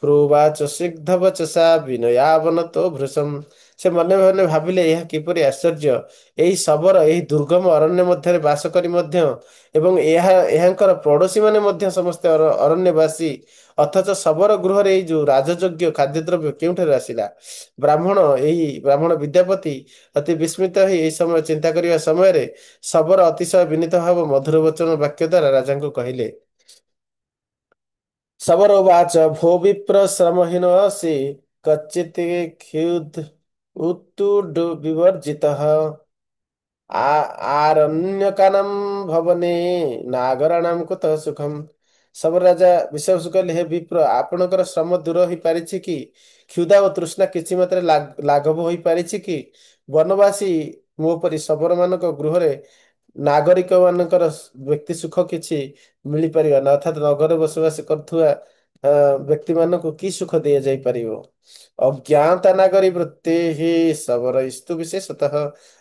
ପ୍ରୋବାଚ ସିଗ୍ଧ ବଚସା ବିନୟାବନତୋ ଭୃଶମ୍। ସେ ମନେ ମନେ ଭାବିଲେ, ଏହା କିପରି ଆଶ୍ଚର୍ଯ୍ୟ! ଏହି ଶବର ଏହି ଦୁର୍ଗମ ଅରଣ୍ୟ ମଧ୍ୟରେ ବାସ କରି ମଧ୍ୟ ଏବଂ ଏହାଙ୍କର ପଡୋଶୀ ମାନେ ମଧ୍ୟ ସମସ୍ତେ ଅରଣ୍ୟବାସୀ, ଅଥଚ ଶବର ଗୃହରେ ଏଇ ଯୋଉ ରାଜଯୋଗ୍ୟ ଖାଦ୍ୟଦ୍ରବ୍ୟ କେଉଁଠାରୁ ଆସିଲା? ବ୍ରାହ୍ମଣ ବିଦ୍ୟାପତି ଅତି ବିସ୍ମିତ ହୋଇ ଏହି ସମୟ ଚିନ୍ତା କରିବା ସମୟରେ ଶବର ଅତିଶୟ ବିନୀତ ଭାବ ମଧୁର ବଚନ ବାକ୍ୟ ଦ୍ୱାରା ରାଜାଙ୍କୁ କହିଲେ। ଶବର ଉବାଚ ଭୋ ବିପ୍ର ଶ୍ରମହୀନୋऽସि କଚ୍ଚିତ୍ କ୍ଷୁଧ୍ ଉତ୍ତୁଡ୍ ବିବର୍ଜିତଃ ଆରଣ୍ୟକାନାଂ ଭବନେ ନାଗରାଣାଂ କୁତଃ ସୁଖମ୍। ଶବର ରାଜା ବିଶ୍ୱାବସୁ କହିଲେ, ହେ ବିପ୍ର, ଆପଣଙ୍କର ଶ୍ରମ ଦୂର ହୋଇପାରିଛି କି? କ୍ଷୁଧା ଓ ତୃଷ୍ଣା କିଛି ମାତ୍ରାରେ ଲାଘବ ହୋଇପାରିଛି କି? ବନବାସୀ ମୋ ପରି ଶବର ମାନଙ୍କ ଗୃହରେ ନାଗରିକ ମାନଙ୍କର ବ୍ୟକ୍ତି ସୁଖ କିଛି ମିଳିପାରିବ ନା, ଅର୍ଥାତ୍ ନଗରରେ ବସବାସ କରୁଥିବା ବ୍ୟକ୍ତି ମାନଙ୍କୁ କି ସୁଖ ଦିଆଯାଇ ପାରିବ? ଅଜ୍ଞାତା ନାଗରୀ ବୃତ୍ତି ହି ଶବର ଇସ୍ତୁ ବିଶେଷତଃ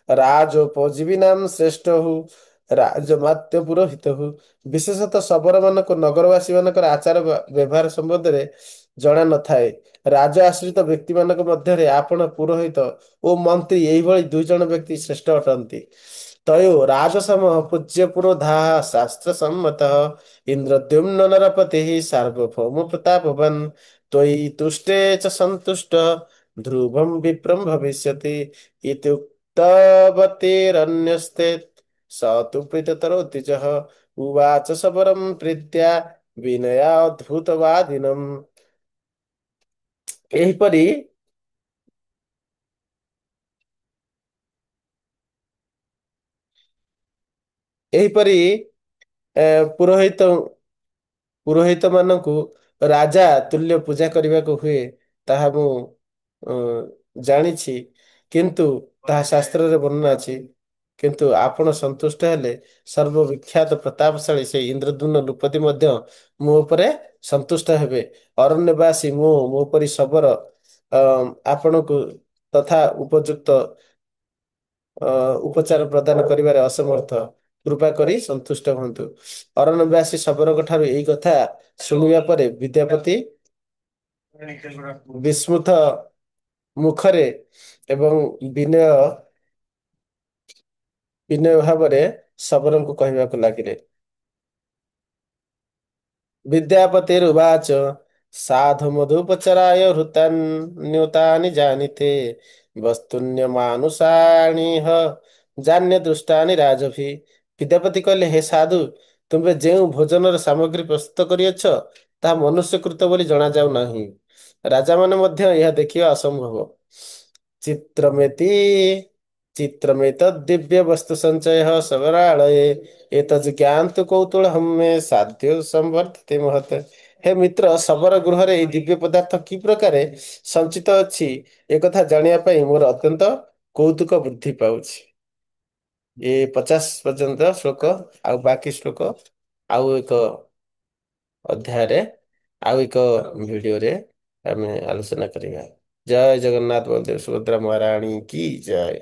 ରାଜୋପଜୀବିନାଂ ଶ୍ରେଷ୍ଠ ହୁ ରାଜମାତ୍ୟ ପୁରୋହିତ ହୁ। ବିଶେଷତଃ ଶବର ମାନଙ୍କୁ ନଗରବାସୀ ମାନଙ୍କର ଆଚାର ବ୍ୟବହାର ସମ୍ବନ୍ଧରେ ଜଣା ନଥାଏ। ରାଜ ଆଶ୍ରିତ ବ୍ୟକ୍ତି ମାନଙ୍କ ମଧ୍ୟରେ ଆପଣ ପୁରୋହିତ ଓ ମନ୍ତ୍ରୀ ଏହିଭଳି ଦୁଇ ଜଣ ବ୍ୟକ୍ତି ଶ୍ରେଷ୍ଠ ଅଟନ୍ତି। ତୟୋ ରାଜସମ ପୂଜ୍ୟ ପୁରୋଧାଃ ଶାସ୍ତ୍ର ସମ୍ମତଃ ଇନ୍ଦ୍ରଦ୍ୟୁମ୍ନ ନରପତି ସାର୍ବଭୌମ ପ୍ରତାପବାନ୍ ତ୍ୱୟି ତୁଷ୍ଟେ ଚ ସନ୍ତୁଷ୍ଟ ଧ୍ରୁବଂ ବିପ୍ରଂ ଭବିଷ୍ୟତି ଇତ୍ୟୁକ୍ତବତୀରନ୍ୟସ୍ତେ ସ ତୁ ପ୍ରୀତତରୋ ଦ୍ୱିଜଃ ଉବାଚ ଶବରಂ ପ୍ରୀତ୍ୟା ବିନୟାଦ୍ଭୁତବାଦିନମ୍। ଏହିପରି ଏହିପରି ପୁରୋହିତ ପୁରୋହିତ ମାନଙ୍କୁ ରାଜା ତୁଲ୍ୟ ପୂଜା କରିବାକୁ ହୁଏ, ତାହା ମୁଁ ଅ, ଜାଣିଛି। କିନ୍ତୁ ତାହା ଶାସ୍ତ୍ରରେ ବର୍ଣ୍ଣନା ଅଛି। କିନ୍ତୁ ଆପଣ ସନ୍ତୁଷ୍ଟ ହେଲେ ସର୍ବବିଖ୍ୟାତ ପ୍ରତାପଶାଳୀ ସେଇ ଇନ୍ଦ୍ରଦ୍ୟୁମ୍ନ ନୃପତି ମଧ୍ୟ ମୋ ଉପରେ ସନ୍ତୁଷ୍ଟ ହେବେ। ଅରଣ୍ୟବାସୀ ମୋ ପରି ଶବର ଅ, ଆପଣଙ୍କୁ ତଥା ଉପଯୁକ୍ତ ଅ, ଉପଚାର ପ୍ରଦାନ କରିବାରେ ଅସମର୍ଥ, କୃପା କରି ସନ୍ତୁଷ୍ଟ ହୁଅନ୍ତୁ। ଅରଣ୍ୟବାସୀ ଶବରଙ୍କ ଠାରୁ ଏଇ କଥା ଶୁଣିବା ପରେ ବିଦ୍ୟାପତି ବିସ୍ମୃତ ମୁଖରେ ଏବଂ ବିନୟ ବିନୟ ଭାବରେ ଶବରଙ୍କୁ କହିବାକୁ ଲାଗିଲେ। विद्यापतिरुवाच साधु मधुपचराय हृतान्यतानि जानीते ବସ୍ତୁନ୍ୟମାନୁଷାଣିହ ଜାନ୍ୟ ଦୃଷ୍ଟାନି ରାଜଭି। ବିଦ୍ୟାପତି କହିଲେ, ହେ ସାଧୁ, ତୁମେ ଯେଉଁ ଭୋଜନର ସାମଗ୍ରୀ ପ୍ରସ୍ତୁତ କରିଅଛ ତାହା ମନୁଷ୍ୟକୃତ ବୋଲି ଜଣାଯାଉ ନାହିଁ। ରାଜାମାନେ ମଧ୍ୟ ଏହା ଦେଖିବା ଅସମ୍ଭବ। ଚିତ୍ରମେତି ଚିତ୍ରମେତ ଦିବ୍ୟ ବସ୍ତୁ ସଞ୍ଚୟ ସବରାଳୟେ ଏତଜ୍ଜ୍ଞାନ୍ତୁ କୌତୂହଳମ୍ ମେ ସାଧ୍ୟ ସମ୍ବର୍ଦ୍ଧତେ ମହତ। ହେ ମିତ୍ର, ଶବର ଗୃହରେ ଏହି ଦିବ୍ୟ ପଦାର୍ଥ କି ପ୍ରକାରେ ସଞ୍ଚିତ ଅଛି, ଏକଥା ଜାଣିବା ପାଇଁ ମୋର ଅତ୍ୟନ୍ତ କୌତୁକ ବୃଦ୍ଧି ପାଉଛି। ଏ 50 ପର୍ଯ୍ୟନ୍ତ ଶ୍ଲୋକ। ଆଉ ବାକି ଶ୍ଲୋକ ଆଉ ଏକ ଅଧ୍ୟାୟରେ, ଆଉ ଏକ ଭିଡିଓରେ ଆମେ ଆଲୋଚନା କରିବା। ଜୟ ଜଗନ୍ନାଥ, ବଳଦେବ ସୁଭଦ୍ରା ମହାରାଣୀ କି ଜୟ।